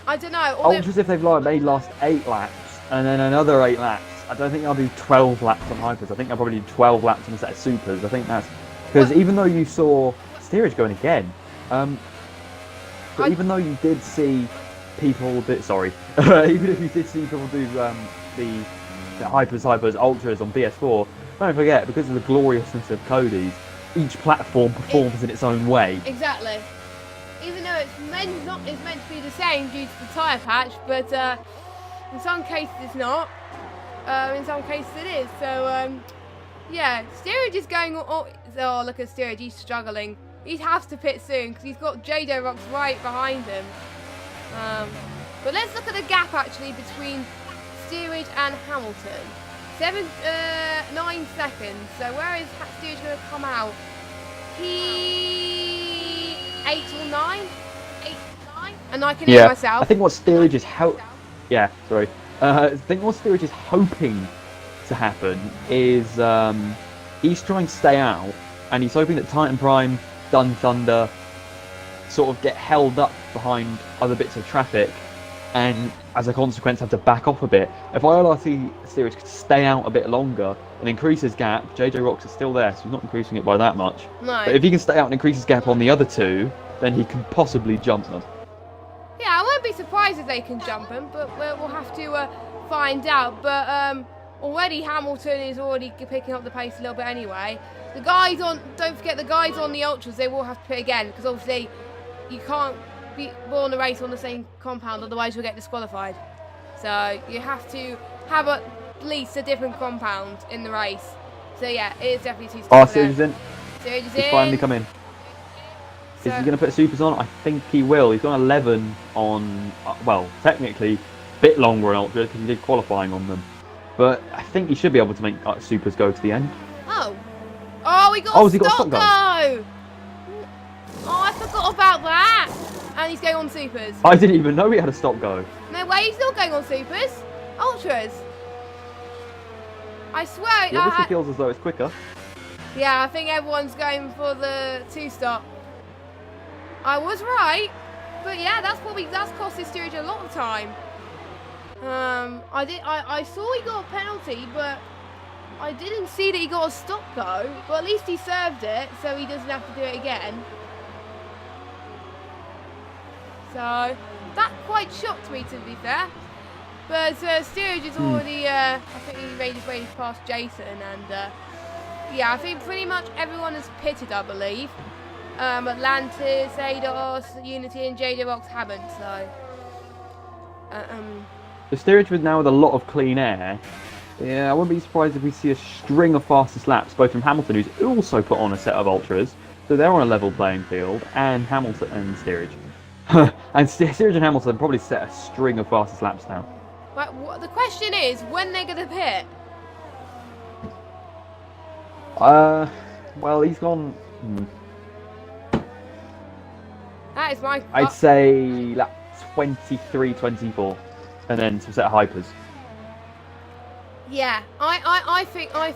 I don't know. Ultras, if they've made last 8 laps and then another 8 laps, I don't think I'll do 12 laps on Hypers. I think I'll probably do 12 laps on a set of Supers. I think that's... Because even though you saw Steerage going again, but even though you did see people do... Sorry. Even if you did see people do the the hypers, ultras on BS4, don't forget, because of the gloriousness of Cody's, each platform performs in its own way. Exactly. Even though it's meant to be the same due to the tyre patch, but in some cases it's not. In some cases it is. So yeah, Steerage is going. Oh, look at Steerage. He's struggling. He has to pit soon because he's got JJ Rocks right behind him. But let's look at the gap actually between Steerage and Hamilton. 9 seconds. So where is Steerage going to come out? 8 or 9? 8 or 9? And I can hear myself. I think what Steerage is I think what Steerage is hoping to happen is he's trying to stay out, and he's hoping that Titan Prime, Dun Thunder sort of get held up behind other bits of traffic, and as a consequence have to back off a bit. If ILR3 Steerage could stay out a bit longer and increase his gap, JJ Rocks is still there, so he's not increasing it by that much. No. But if he can stay out and increase his gap on the other two, then he can possibly jump them. Yeah, I won't be surprised if they can jump him, but we'll have to find out. But already Hamilton is already picking up the pace a little bit anyway. The guys don't forget the guys on the Ultras, they will have to pit again, because obviously you can't on a race on the same compound, otherwise you'll get disqualified. So you have to have at least a different compound in the race. So yeah, it is definitely too Oh, Steerage is in. Steerage is He's in. finally come in. So, is he going to put supers on? I think he will. He's got 11 on, well, technically a bit longer on Ultra because he did qualifying on them. But I think he should be able to make supers go to the end. Oh, we got has he a got a stop stop go. Oh, I forgot about that. And he's going on supers. I didn't even know he had a stop go. No way, he's not going on supers. Ultras. I swear. He obviously feels as though it's quicker. Yeah, I think everyone's going for the 2-stop. I was right, but yeah, that's costed Steerage a lot of time. I saw he got a penalty, but I didn't see that he got a stop go. But at least he served it, so he doesn't have to do it again. So that quite shocked me, to be fair. But Steerage is already, I think he made his way past Jason, and yeah, I think pretty much everyone has pitted, I believe. Atlantis, ADOS, Unity, and JJ Rocks haven't, so. The Steerage with now with a lot of clean air. Yeah, I wouldn't be surprised if we see a string of fastest laps, both from Hamilton, who's also put on a set of Ultras, so they're on a level playing field, and Hamilton and Steerage. And Steerage and Hamilton probably set a string of fastest laps now. But the question is, when they're going to pit? Well, he's gone. That is my. I'd say lap 23, 24, and then some set of hypers. Yeah, I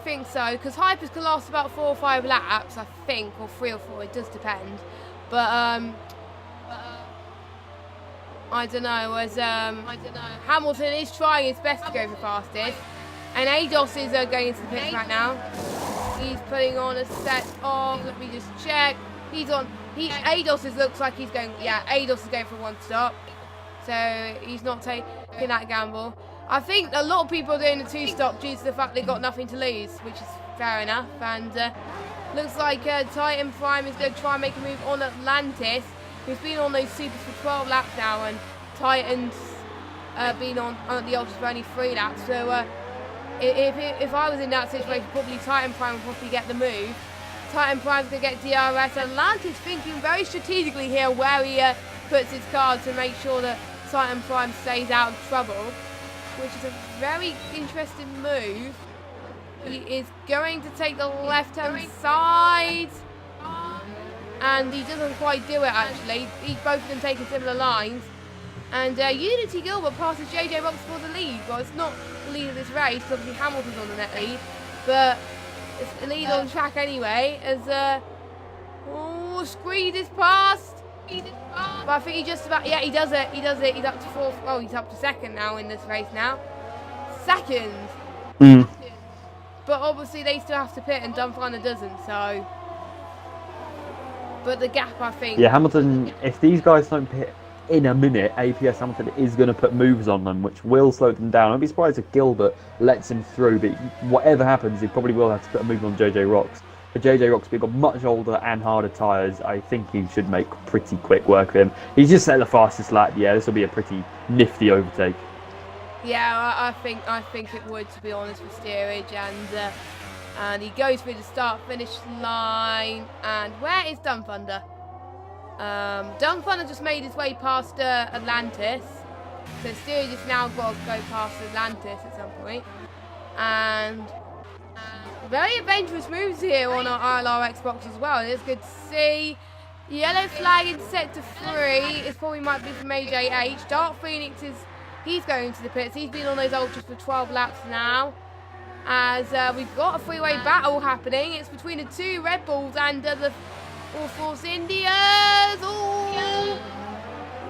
think so, because hypers can last about 4 or 5 laps, I think, or 3 or 4. It does depend, but I don't know. Hamilton is trying his best to go for fastest, and ADOS is going into the pits right now. He's putting on a set of. Let me just check. He's on. ADOS looks like he's going. Yeah, ADOS is going for 1 stop, so he's not taking that gamble. I think a lot of people are doing the 2-stop due to the fact they got nothing to lose, which is fair enough. And looks like Titan Prime is going to try and make a move on Atlantis, who's been on those supers for 12 laps now, and Titan's been on the Ultras for only 3 laps. So if I was in that situation, probably Titan Prime would probably get the move. Titan Prime's going to get DRS. Atlantis thinking very strategically here where he puts his card to make sure that Titan Prime stays out of trouble, which is a very interesting move. He is going to take the left-hand side, and he doesn't quite do it actually. Both of them taking similar lines, and Unity Gilbert passes JJ Rocks for the lead. Well, it's not the lead of this race, obviously Hamilton's on the net lead, but it's the lead on track anyway, as Screed is passed. But I think he just about, yeah, he does it, he's up to 4th, well, he's up to 2nd now in this race now. 2nd! But obviously they still have to pit, and Dunfiner doesn't, so. But the gap, I think. Yeah, Hamilton, if these guys don't pit in a minute, APS Hamilton is going to put moves on them, which will slow them down. I'd be surprised if Gilbert lets him through, but whatever happens, he probably will have to put a move on JJ Rocks. For JJ Rocks being got much older and harder tyres, I think he should make pretty quick work of him. He's just set the fastest lap. Yeah, this will be a pretty nifty overtake. Yeah, I think it would, to be honest, for Steerage, and he goes through the start-finish line. And where is Dunthunder? Dunthunder just made his way past Atlantis, so Steerage has now got to go past Atlantis at some point. And very adventurous moves here on our ILR Xbox as well. It's good to see. Yellow flag is set to 3. It probably might be from AJH. Dark Phoenix he's going to the pits. He's been on those ultras for 12 laps now. As we've got a three-way battle happening. It's between the 2 Red Bulls and the All Force Indias. Oh,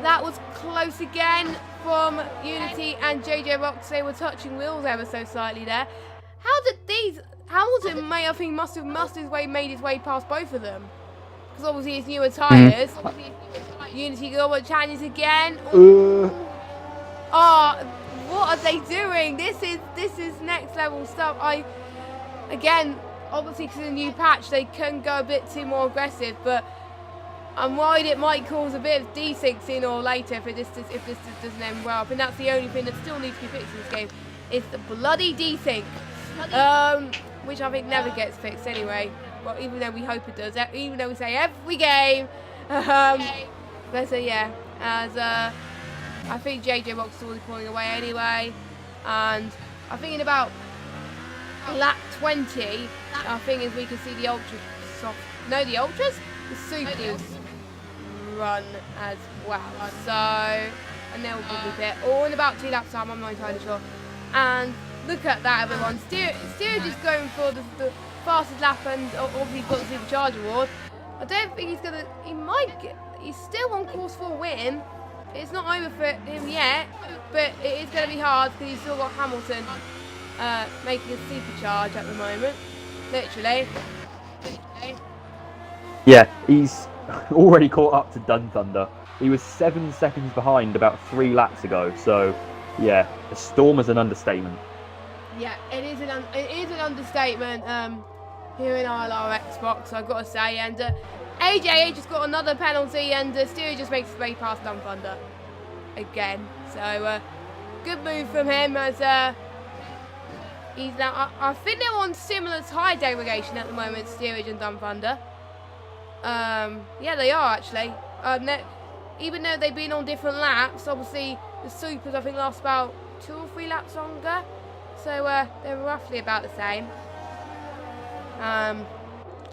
that was close again from Unity and JJ Rocks. They were touching wheels ever so slightly there. How did these... Hamilton I think must have made his way past both of them. Because obviously it's newer tyres. Unity Gilbert challenges again. Oh, what are they doing? This is next level stuff. Again, obviously because of the new patch, they can go a bit too more aggressive, but I'm worried it might cause a bit of desync sooner or later if this doesn't end well. I think that's the only thing that still needs to be fixed in this game, is the bloody desync, which I think never gets fixed anyway. Well, even though we hope it does, even though we say every game. But yeah, as I think JJ Rocks will be pulling away anyway, and I think in about lap 20, I think as we can see the ultras, the supers run as well. So, and they'll probably pit all in about 2 laps time. I'm not entirely sure. And look at that, everyone. Steerage is going for the fastest lap, and obviously got the Supercharger award. I don't think he's gonna. He's still on course for a win. It's not over for him yet, but it is going to be hard because he's still got Hamilton making a supercharge at the moment, literally. Yeah, he's already caught up to Dunthunder. He was 7 seconds behind about 3 laps ago, so yeah, a storm is an understatement. Yeah, it is an understatement here in ILR Xbox, I've got to say, and AJH just got another penalty, and Steerage just makes his way past Dunthunder again. So good move from him, as he's now. I think they're on similar tyre degradation at the moment, Steerage and Dunthunder. Yeah, they are actually. Even though they've been on different laps, obviously the supers I think last about 2 or 3 laps longer. So they're roughly about the same.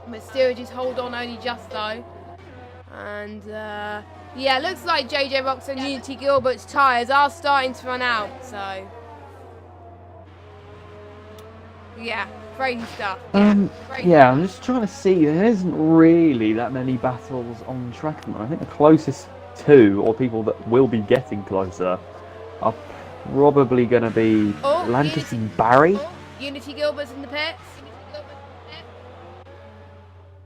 But Steerage's hold on only just though. And yeah, looks like JJ Rocks and Unity Gilbert's tyres are starting to run out. So yeah, crazy stuff. Yeah, I'm just trying to see. There isn't really that many battles on track. I think the closest 2, or people that will be getting closer, are probably going to be Atlantis and Barry. Unity Gilbert's in the pits.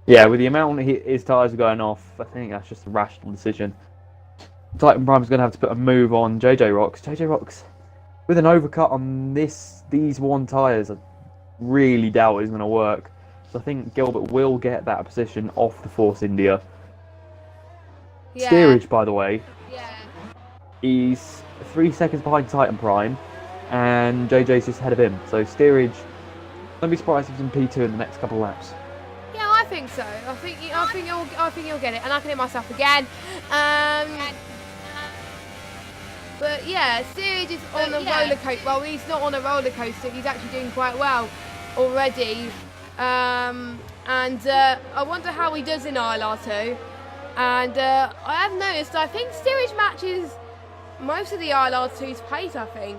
Yeah, with the amount his tyres are going off, I think that's just a rational decision. Titan Prime's going to have to put a move on JJ Rocks. JJ Rocks, with an overcut on these 1 tyres, I really doubt it's going to work. So I think Gilbert will get that position off the Force India. Yeah. Steerage, by the way, he's 3 seconds behind Titan Prime, and JJ's just ahead of him. So Steerage, don't be surprised if he's in P2 in the next couple of laps. I think so. I think he'll get it, and I can hit myself again. But yeah, Steerage is on a roller coaster. Well, he's not on a roller coaster. He's actually doing quite well already. And I wonder how he does in ILR2. And I have noticed, I think Steerage matches most of the ILR2's pace, I think.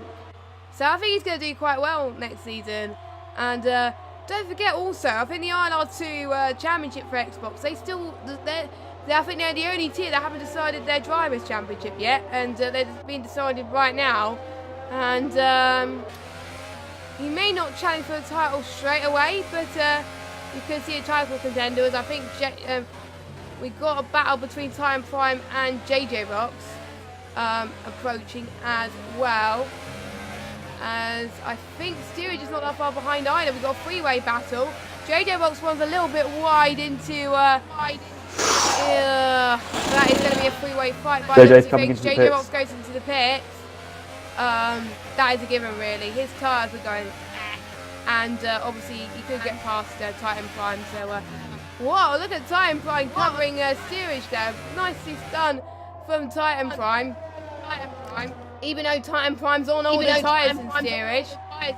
So I think he's going to do quite well next season. And don't forget also, I think the ILR2 Championship for Xbox, I think they're the only tier that haven't decided their Drivers' Championship yet, and they're being decided right now. And he may not challenge for the title straight away, but you could see a title contender. As I think we got a battle between Time Prime and JJ Rocks. approaching as well. As I think Steerage is not that far behind either. We've got a freeway battle. JJ Box one's a little bit wide into. That is going to be a freeway fight by JJ's coming into the JJ pits. Box goes into the pits. That is a given, really. His tyres are going, and obviously he could get past Titan Prime. So, whoa! Look at Titan Prime covering Steerage there. Nicely done from Titan Prime. Even though Titan Prime's on all the tyres in Steerage. But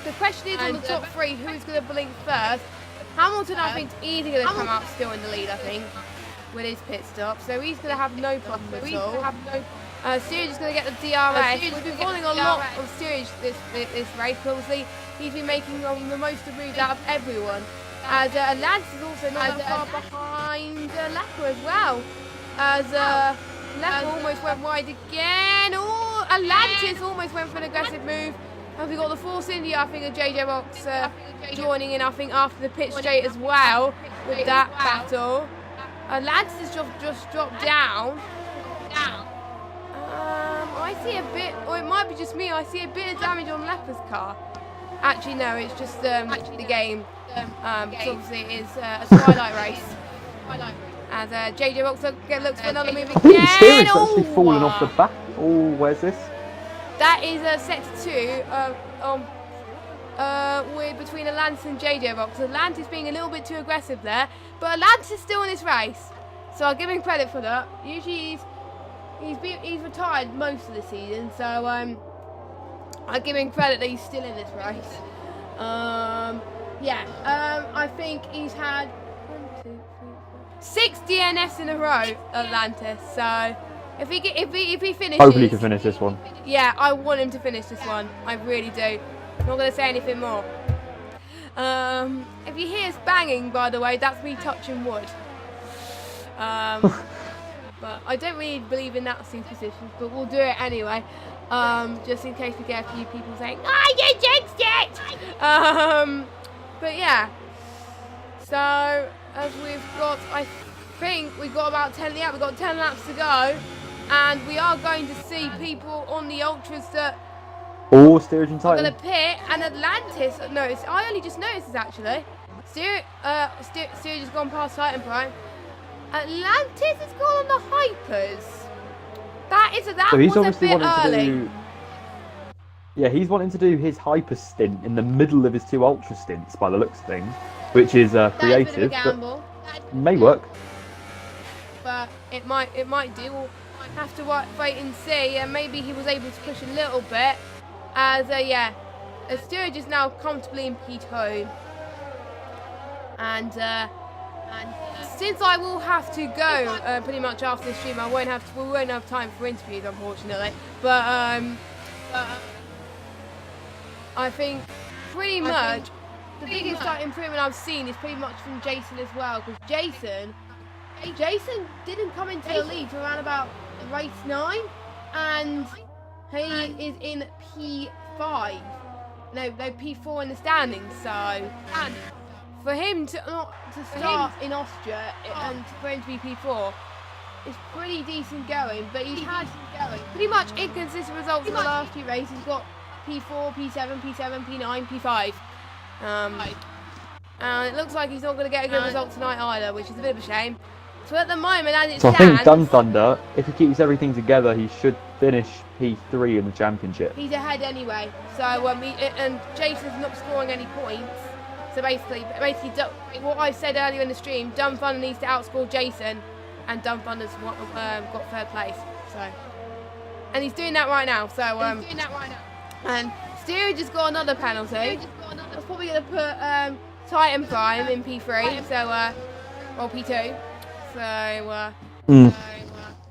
the question is on the top three, who's going to blink first? Hamilton, I think, is easily going to come out still in the lead, I think, with his pit stop. So he's going to have no problem at all. Steerage is going to get the DRS. We've been following a lot of Steerage this race. Obviously, he's been making the most of moves out of everyone. As Lance is also not that far behind Lecker as well. As Lecker almost went wide again. Oh, Atlantis almost went for an aggressive move. And we got the Force India, I think, of JJ Box joining in, I think, after the pit straight as well with that battle. Atlantis just dropped down. I see a bit, or it might be just me, I see a bit of damage on Lecker's car. Actually, no, it's just the game. Because obviously it is a Twilight race. As JJ Box looks for another move I think again. Steerage actually falling off the back. Oh, where's this? That is sector 2 with between Atlantis and JJ Box. Atlantis being a little bit too aggressive there, but Atlantis is still in this race, so I'll give him credit for that. Usually he's retired most of the season, so I'll give him credit that he's still in this race. I think he's had 6 DNFs in a row, Atlantis. So if he finishes, Hopefully he can finish this one. Yeah, I want him to finish this one. I really do. I'm not going to say anything more. If you hear us banging, by the way, that's me touching wood. But I don't really believe in that superstition, but we'll do it anyway. Just in case we get a few people saying, "Ah, you jinxed it!" But yeah. So as we've got, I think we've got about 10. Yeah, we've got 10 laps to go. And we are going to see people on the ultras that all Steerage and are Titan. going to pit, and Atlantis. No, I only just noticed this actually. Steerage has gone past Titan Prime. Atlantis has gone on the hypers. That So he's was a obviously bit wanting early. to do. Yeah, he's wanting to do his hyper stint in the middle of his 2 ultra stints, by the looks of things, which is creative, That's a bit of a but gamble, may work. but it might do. We'll have to wait and see. Maybe he was able to push a little bit. As Steerage is now comfortably in P2, and since I will have to go pretty much after the stream, we won't have time for interviews, unfortunately. But I think pretty much the biggest improvement I've seen is pretty much from Jason as well, because Jason didn't come into the lead for around about race 9, and he is in P5. No, P4 in the standings. So for him to start in Austria and for him to be P4 is pretty decent going. But he's had pretty much inconsistent results in the last few races. He's got P4, P7, P9, P5. And it looks like he's not going to get a good result tonight either, which is a bit of a shame. So at the moment, as it So stands, I think Dun Thunder, if he keeps everything together, he should finish P3 in the championship. he's ahead anyway. So and Jason's not scoring any points. So basically, what I said earlier in the stream, Dun Thunder needs to outscore Jason, and Dun Thunder's got 3rd place. So, and he's doing that right now. So and Steerage has got another penalty. That's probably going to put Titan Prime in P3. So or P2. So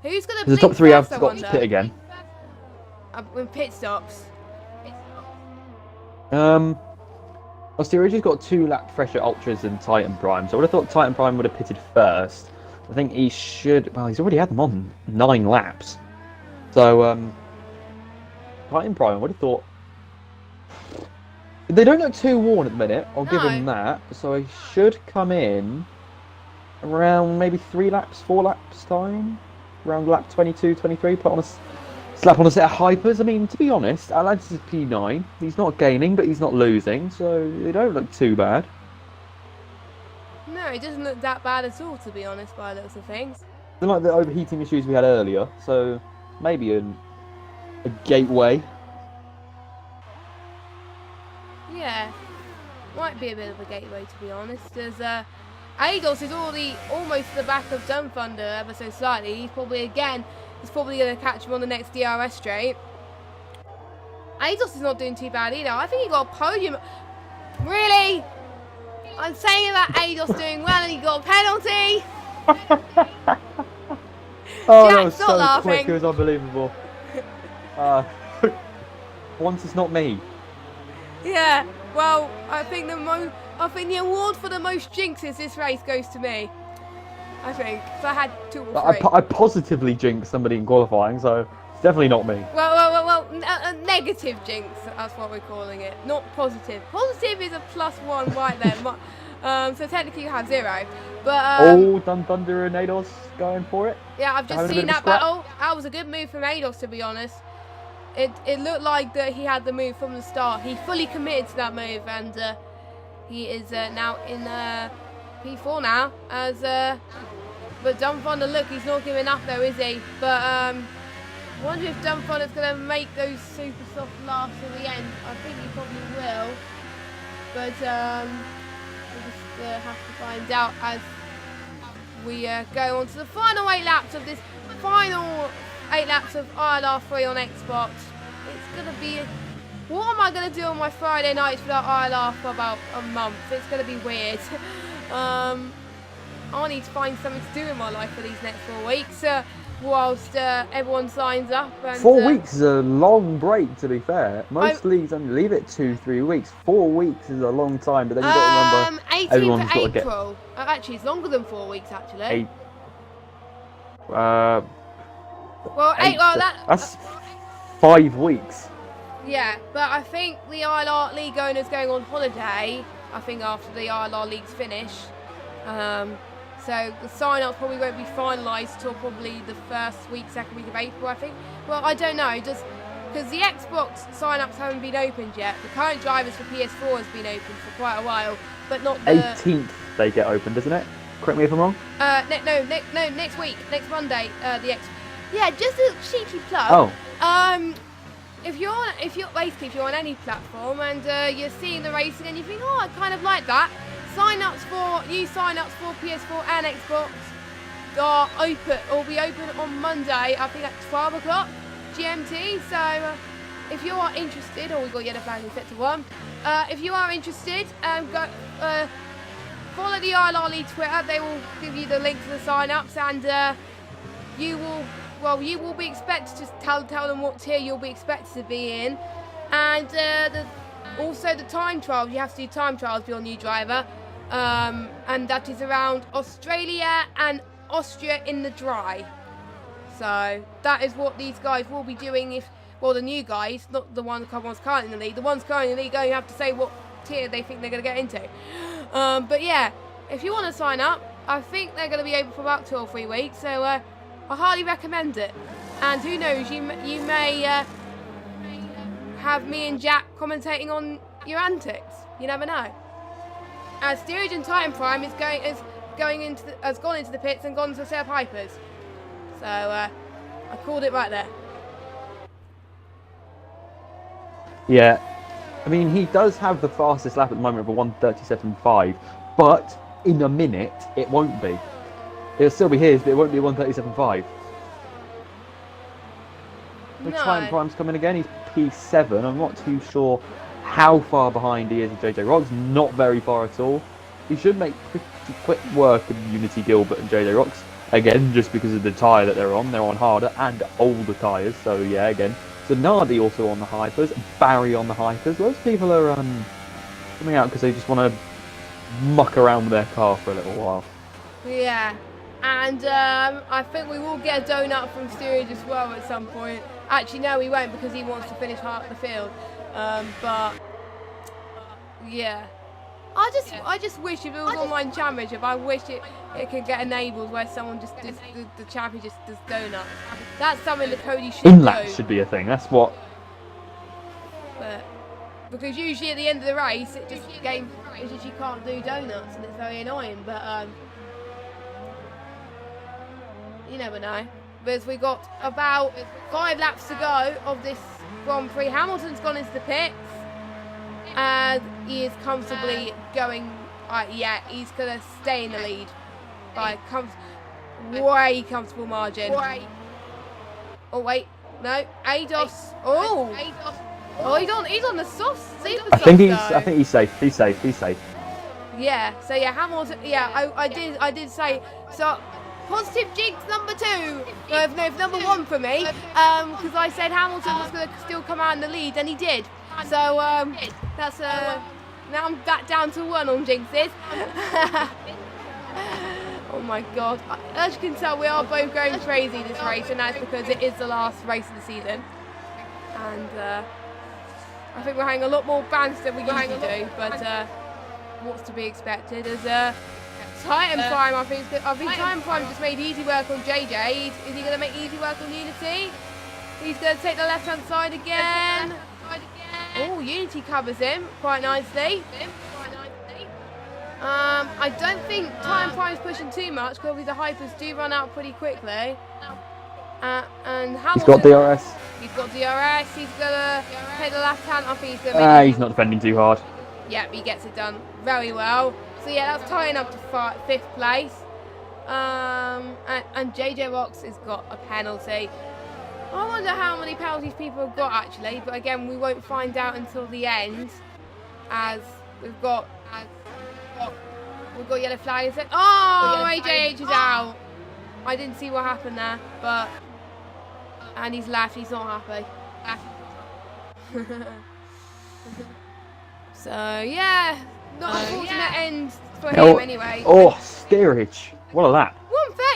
who's going to The top 3 have got to pit again. With pit stops. Well, Steerage has got 2 lap fresher ultras than Titan Prime, so I would have thought Titan Prime would have pitted first. I think he should. Well, he's already had them on 9 laps. So Titan Prime, I would have thought. They don't look too worn at the minute. I'll give him that. So he should come in around maybe 3 laps, 4 laps time, around lap 22, 23. Put on a slap on a set of hypers. I mean, to be honest, Atlantis is P9. He's not gaining, but he's not losing, so they don't look too bad. No, it doesn't look that bad at all, to be honest, by the looks of things. They're like the overheating issues we had earlier, so maybe a gateway. Yeah, might be a bit of a gateway, to be honest, as Eidos is already almost at the back of Dumb Thunder ever so slightly. He's probably going to catch him on the next DRS straight. Eidos is not doing too bad either. I think he got a podium. Really? I'm saying about Eidos doing well and he got a penalty. Oh, Jack's that was not so laughing. quick, it was unbelievable. Once it's not me. Yeah, well, I think the award for the most jinxes this race goes to me. I think, so I had 2 or 3. I positively jinxed somebody in qualifying, so it's definitely not me. Well, a negative jinx, that's what we're calling it, not positive. Positive is a +1 right there, so technically you have 0. But Dun Thunder and Eidos going for it? yeah, I've just seen that battle. That was a good move from Eidos, to be honest. It looked like that he had the move from the start. He fully committed to that move, and he is now in P4 now. But Dumb Thunder, look, he's not giving up though, is he? But I wonder if Dumb Thunder's going to make those super soft laughs at the end. I think he probably will. But we'll just have to find out as we go on to the final 8 laps of this final 8 laps of ILR3 on Xbox. It's going to be... What am I going to do on my Friday nights without ILR for about a month? It's going to be weird. I need to find something to do in my life for these next 4 weeks whilst everyone signs up. And, 4 weeks is a long break, to be fair. Most leagues only leave it 2-3 weeks. 4 weeks is a long time, but then you've got to remember 18th everyone's got to get... April. Actually, it's longer than 4 weeks, actually. Well, that's 5 weeks. Yeah, but I think the ILR League owners going on holiday, I think after the ILR League's finish. So the sign-ups probably won't be finalised till probably the first week, second week of April, I think. Well, I don't know, because the Xbox sign-ups haven't been opened yet. The current drivers for PS4 has been open for quite a while, but not the... 18th they get opened, isn't it? Correct me if I'm wrong? No, next week, next Monday, the X... Yeah, just a cheeky plug. Oh. If you're on any platform and you're seeing the racing and you think, oh, I kind of like that, new sign-ups for PS4 and Xbox are open, or will be open on Monday, I think at 12 o'clock GMT. So if you are interested, or we've got yellow flag set to 1. If you are interested, go follow the ILR League Twitter. They will give you the link to the sign-ups, and you will be expected to tell them what tier you'll be expected to be in, and also the time trials. You have to do time trials for your new driver, and that is around Australia and Austria in the dry. So that is what these guys will be doing. The new guys, not the ones currently in the league. The ones currently in the league going to have to say what tier they think they're going to get into. But yeah, if you want to sign up, I think they're going to be open for about 2 or 3 weeks. So I highly recommend it. And who knows, you may have me and Jack commentating on your antics. You never know. Steerage and Titan Prime has gone into the pits and gone to set up hypers. So I called it right there. Yeah, I mean, he does have the fastest lap at the moment of a 1:37.5, but in a minute it won't be. It'll still be his, but it won't be 1:37.5. The Titan Prime's coming again. He's P7. I'm not too sure how far behind he is of JJ Rocks. Not very far at all. He should make pretty quick work of Unity Gilbert and JJ Rocks. Again, just because of the tyre that they're on. They're on harder and older tyres. So yeah, again. So Nardi also on the hypers. Barry on the hypers. Those people are coming out because they just want to muck around with their car for a little while. Yeah. And I think we will get a donut from Steerage as well at some point. Actually, no, we won't, because he wants to finish half the field. But yeah, I just wish if it was online championship, I wish it could get enabled where someone just does the champion just does donuts. That's something that Cody should do. Inlets should be a thing. That's what. But because usually at the end of the race, it just game it's just you can't do donuts, and it's very annoying. But you never know. Because we got about 5 laps to go of this Grand Prix. Hamilton's gone into the pits. And he is comfortably going. Yeah, he's gonna stay in the lead by way comfortable margin. Oh wait, no, ADOS. Oh, he's on the soft. I think he's safe. He's safe. Yeah. So yeah, Hamilton. Yeah, I did say so. Positive jinx number 2. No, number 1 for me. Because I said Hamilton was going to still come out in the lead, and he did. So that's now I'm back down to 1 on jinxes. Oh my god! As you can tell, we are both going crazy this race, and that's because it is the last race of the season. And I think we're having a lot more bands than we usually do, but what's to be expected as Titan Prime, I think Titan Prime just made easy work on JJ. Is he going to make easy work on Unity? He's going to take the left-hand side again. Oh, Unity covers him quite nicely. I don't think Titan Prime's pushing too much because the hypers do run out pretty quickly. And Hamilton, he's got DRS. He's got DRS. He's going to take the left-hand. I think he's going to make he's not defending too hard. Yep, he gets it done very well. So yeah, that's tying up to 5th place. And JJ Rocks has got a penalty. I wonder how many penalties people have got actually, but again, we won't find out until the end, as we've got yellow flags. Oh, AJH is out. I didn't see what happened there, but and he's left. He's not happy. So yeah. Not a fortunate end for him anyway. Oh, steerage. What a lap.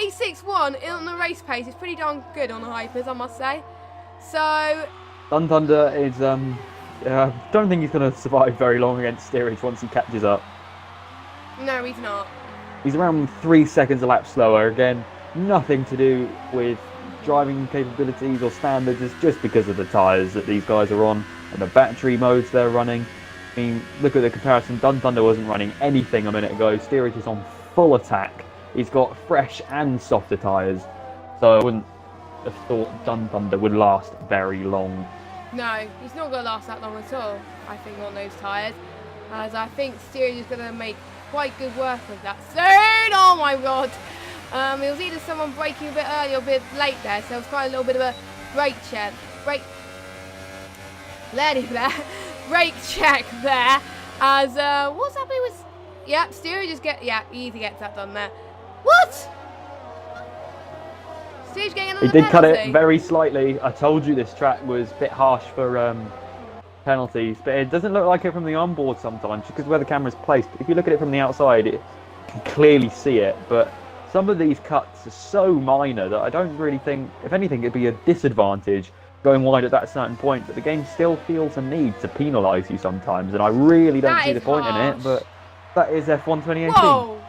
1:36.1 on the race pace. It's pretty darn good on the hypers, I must say. So Dun Thunder is don't think he's going to survive very long against steerage once he catches up. No, he's not. He's around 3 seconds a lap slower. Again, nothing to do with driving capabilities or standards. It's just because of the tyres that these guys are on and the battery modes they're running. I mean, look at the comparison. Dun Thunder wasn't running anything a minute ago. Steerage is on full attack. He's got fresh and softer tyres. So I wouldn't have thought Dun Thunder would last very long. No, he's not going to last that long at all, I think, on those tyres. As I think Steerage is going to make quite good work of that soon. Oh my god. It was either someone braking a bit early or a bit late there. So it was quite a little bit of a brake check. Brake check there. As what's happening with? Yeah, Steerage just easy gets that done there. What? Steerage getting another He did penalty. cut it very slightly. I told you this track was a bit harsh for penalties, but it doesn't look like it from the onboard sometimes because where the camera's placed. If you look at it from the outside, it can clearly see it. But some of these cuts are so minor that I don't really think, if anything, it'd be a disadvantage going wide at that certain point, but the game still feels a need to penalise you sometimes, and I really don't see the point in it, but that is F1 2018. Whoa!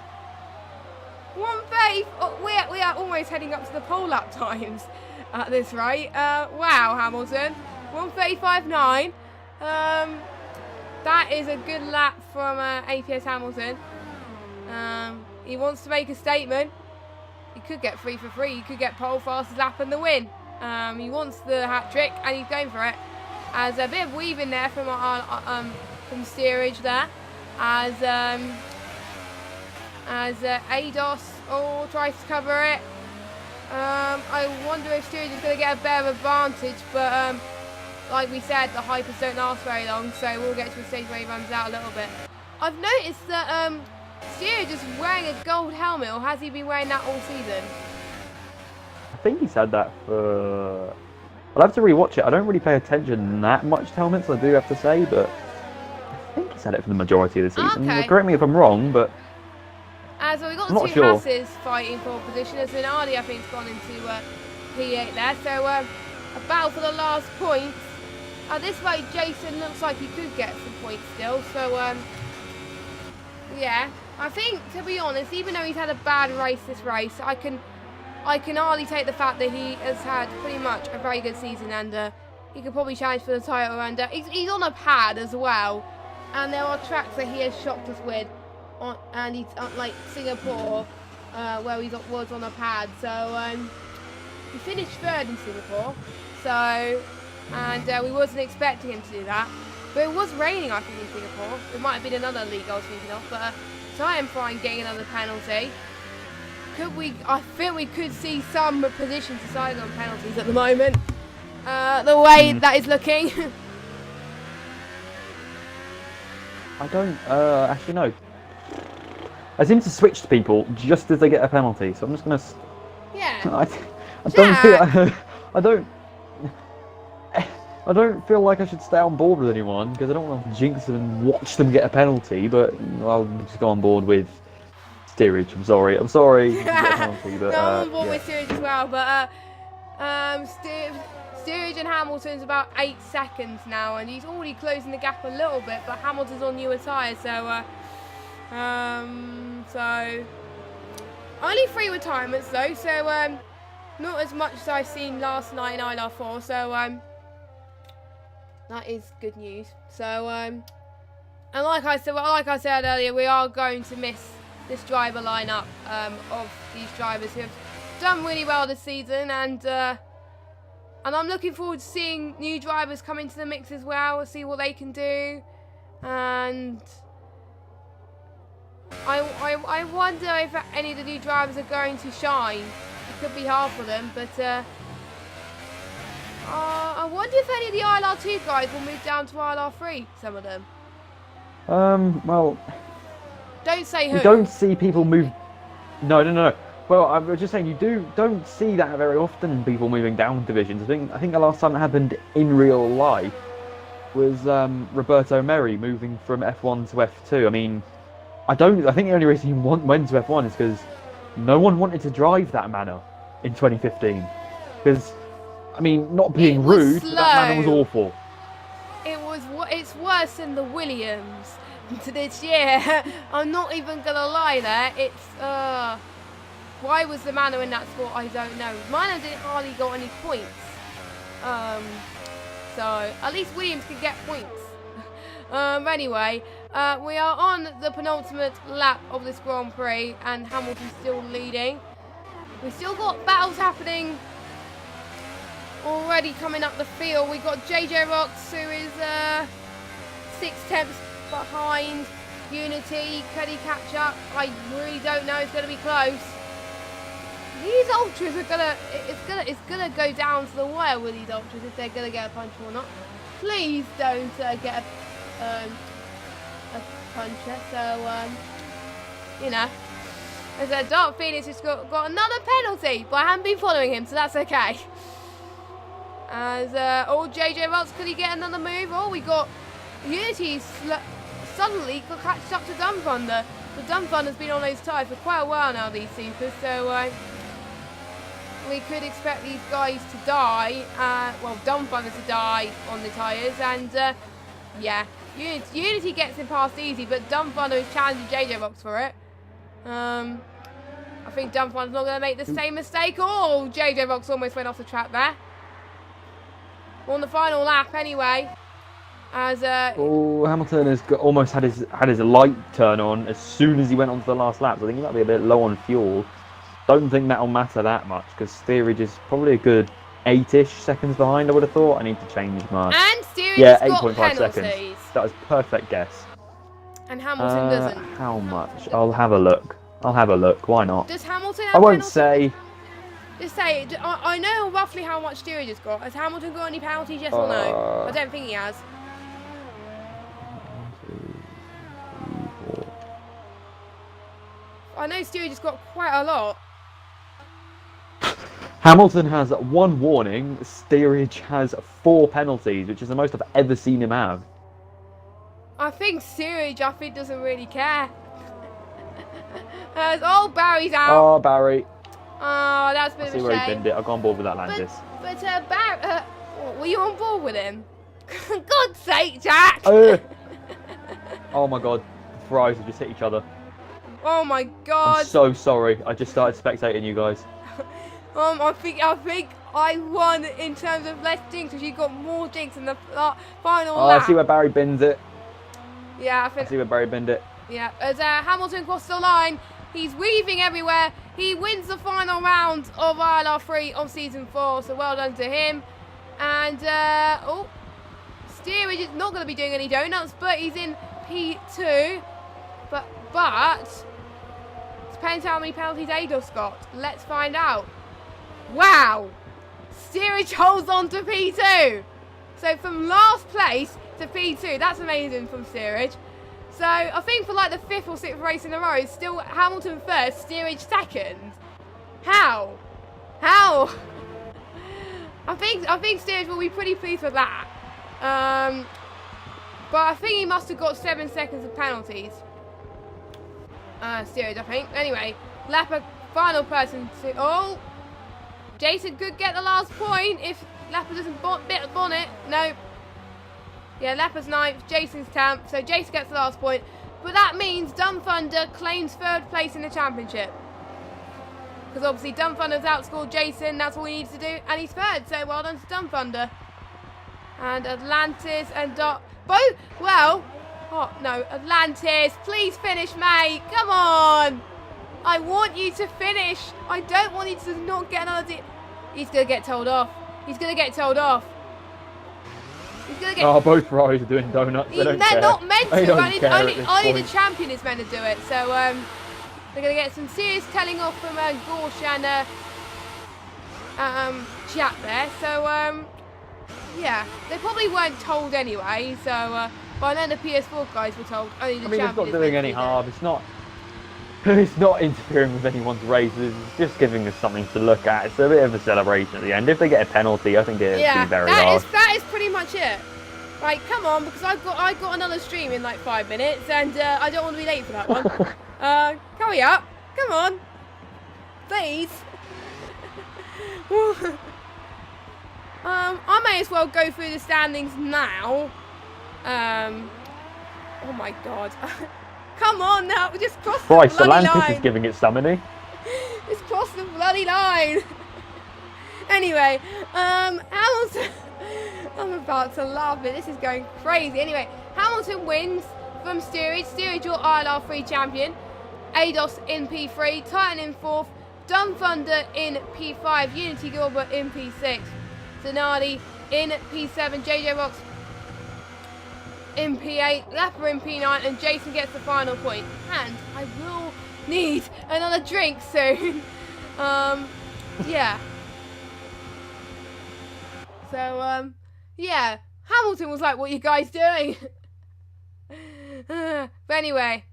1:30, we are almost heading up to the pole lap times at this rate. Wow, Hamilton. 1:35.9. That is a good lap from APS Hamilton. He wants to make a statement. He could get 3 for 3. He could get pole fastest lap and the win. He wants the hat trick and he's going for it. As a bit of weaving there from Steerage there. As ADOS tries to cover it. I wonder if Steerage is going to get a better advantage, but like we said, the hypers don't last very long, so we'll get to a stage where he runs out a little bit. I've noticed that Steerage is wearing a gold helmet, or has he been wearing that all season? I think he's had that for... I'll have to rewatch it. I don't really pay attention that much to helmets, I do have to say, but I think he's had it for the majority of the season. Okay. Correct me if I'm wrong, but... So we've got I'm the not two sure. Hasses fighting for position, as Zinardi I think has gone into P8 there, so a battle for the last points. At this rate, Jason looks like he could get some points still, so Yeah, I think, to be honest, even though he's had a bad race this race, I can hardly take the fact that he has had pretty much a very good season, and he could probably challenge for the title, and he's on a pad as well, and there are tracks that he has shocked us with, and he's like Singapore, where he was on a pad, so he finished third in Singapore, so, and we wasn't expecting him to do that. But it was raining, I think, in Singapore. It might have been another league I was thinking of, but so I am fine getting another penalty. I think we could see some position decided on penalties at the moment. The way that is looking. I don't, actually no. I seem to switch to people just as they get a penalty, so I'm just gonna... Yeah. I don't feel like I should stay on board with anyone because I don't want to jinx them and watch them get a penalty, but I'll just go on board with steerage. I'm sorry. You get a penalty, but, no, I'm on board with steerage as well, but steerage and Hamilton's about 8 seconds now, and he's already closing the gap a little bit, but Hamilton's on newer tyres, so only 3 retirements though, so not as much as I've seen last night in ILR3, so that is good news. So, and like I said earlier, we are going to miss this driver lineup of these drivers who have done really well this season, and I'm looking forward to seeing new drivers come into the mix as well, see what they can do, and I wonder if any of the new drivers are going to shine. It could be hard for them, but. I wonder if any of the ILR2 guys will move down to ILR3, some of them. Well... Don't say who. You don't see people move... No. Well, I was just saying, don't see that very often, people moving down divisions. I think the last time it happened in real life was Roberto Merri moving from F1 to F2. I mean, I think the only reason he went to F1 is because no one wanted to drive that manner in 2015. Because... I mean, not being rude, but that manner was awful. It's worse than the Williams to this year. I'm not even gonna lie there. It's why was the manner in that sport? I don't know. Mine didn't hardly got any points. So at least Williams can get points. Anyway, we are on the penultimate lap of this Grand Prix, and Hamilton's still leading. We've still got battles happening. Already coming up the field, we've got JJ Rocks, who is 6/10 behind Unity. Could he catch up? I really don't know. It's going to be close. These ultras are it's gonna go down to the wire with these ultras if they're gonna get a punch or not. Please don't get a puncher. So you know, as a Dark Phoenix just got another penalty, but I haven't been following him, so that's okay. As JJ Rocks, could he get another move? Oh, we got Unity suddenly got catched up to Dumb Thunder. The Dumb Thunder's been on those tyres for quite a while now, these supers, so we could expect these guys to die, Dumb Thunder to die on the tyres, and yeah, Unity gets him past easy, but Dumb Thunder is challenging JJ Rocks for it. I think Dumb Thunder's not going to make the same mistake. Oh, JJ Rocks almost went off the track there. On the final lap anyway, as Hamilton has almost had his light turn on as soon as he went onto the last lap. So I think he might be a bit low on fuel. Don't think that'll matter that much because steerage is probably a good 8-ish seconds behind. I would have thought. I need to change my... And steerage has got 8.5 seconds. That was perfect guess. And Hamilton doesn't. How much? I'll have a look. Why not? Does Hamilton have I won't penalties? say. Just say, I know roughly how much steerage has got. Has Hamilton got any penalties, yes or no? I don't think he has. 1, 2, 3, 4. I know steerage has got quite a lot. Hamilton has 1 warning, steerage has 4 penalties, which is the most I've ever seen him have. I think steerage, doesn't really care. Barry's out. Oh, Barry. Oh, that's a bit of a shame. I see where he binned it. I've gone on board with Atlantis. But Barry, were you on board with him? God's sake, Jack! Oh my god. both rides have just hit each other. Oh my God. I'm so sorry. I just started spectating you guys. I think I won in terms of less jinx, because you got more jinx in the final lap. I see where Barry bins it. Yeah, I see where Barry binned it. Yeah, as Hamilton crossed the line, he's weaving everywhere. He wins the final round of ILR3 of Season 4, so well done to him. And, Steerage is not going to be doing any donuts, but he's in P2. But depends how many penalties Ados got. Let's find out. Wow! Steerage holds on to P2. So from last place to P2, that's amazing from Steerage. So I think for like the 5th or 6th race in a row, it's still Hamilton first, Steerage second. How? I think Steerage will be pretty pleased with that. But I think he must have got 7 seconds of penalties. Steerage, I think. Anyway, Lapper, final person to... Oh! Jason could get the last point if Lapper doesn't bit the bonnet. No. Yeah, Lapper's 9th, Jason's 10th. So Jason gets the last point. But that means Dumb Thunder claims 3rd place in the championship. Because obviously Dumb Thunder's outscored Jason. That's all he needs to do. And he's 3rd. So well done to Dumb Thunder. And Atlantis and both... Well... Oh, no. Atlantis, please finish, mate. Come on. I want you to finish. I don't want you to not get another... He's going to get told off. He's going to get told off. He's going to get... Oh, both riders are doing donuts. They're not meant to. Only the point. champion is meant to do it. So, they're going to get some serious telling off from Gorsh and Jack there. So, yeah. They probably weren't told anyway. So, but I know the PS4 guys were told. Only the champion it's not is doing meant to any do that. harm. It's not interfering with anyone's races. It's just giving us something to look at. It's a bit of a celebration at the end. If they get a penalty, I think it'd be very hard. That is pretty much it. Right, come on, because I got another stream in like 5 minutes, and I don't want to be late for that one. Hurry up, come on, please. I may as well go through the standings now. Oh my God. Come on now, just cross the bloody Atlantis line. is giving it summoning. Just cross the bloody line. Anyway, Hamilton... I'm about to laugh, but this is going crazy. Anyway, Hamilton wins from Steerage. Steerage, your ILR3 champion. Ados in P3. Titan in 4th. Dumb Thunder in P5. Unity Gilbert in P6. Zanardi in P7. JJ Rocks in P8, Lapper in P9, and Jason gets the final point. And I will need another drink soon. Yeah. So, yeah. Hamilton was like, what are you guys doing? But anyway,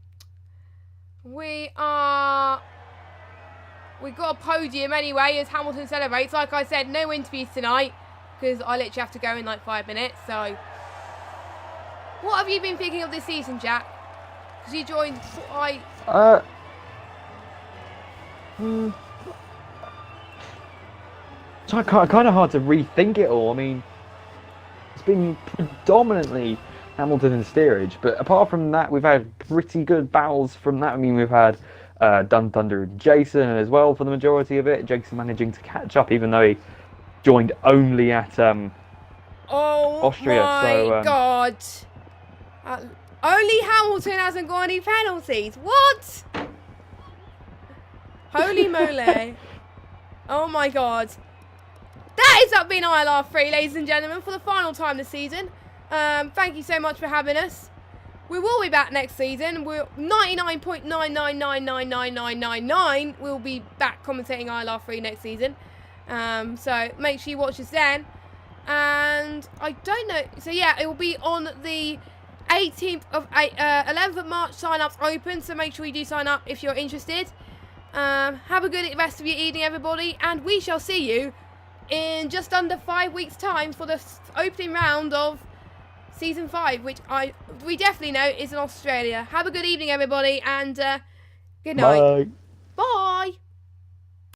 we got a podium anyway as Hamilton celebrates. Like I said, no interviews tonight because I literally have to go in like 5 minutes, so... What have you been thinking of this season, Jack? Because you joined... It's kind of hard to rethink it all. I mean, it's been predominantly Hamilton and Steerage, but apart from that, we've had pretty good battles from that. I mean, we've had Dumb Thunder and Jason as well for the majority of it. Jason managing to catch up, even though he joined only at Austria. Oh my God. Only Hamilton hasn't got any penalties. What? Holy moly. Oh my God. That is up being ILR3, ladies and gentlemen, for the final time this season. Thank you so much for having us. We will be back next season. We're 99.999999999. We'll be back commentating ILR3 next season. So make sure you watch us then. And I don't know. So yeah, it will be on the 11th of March. Sign-ups open, so make sure you do sign up if you're interested. Have a good rest of your evening, everybody, and we shall see you in just under 5 weeks' time for the opening round of Season 5, which we definitely know is in Australia. Have a good evening, everybody, and good night. Bye. Bye.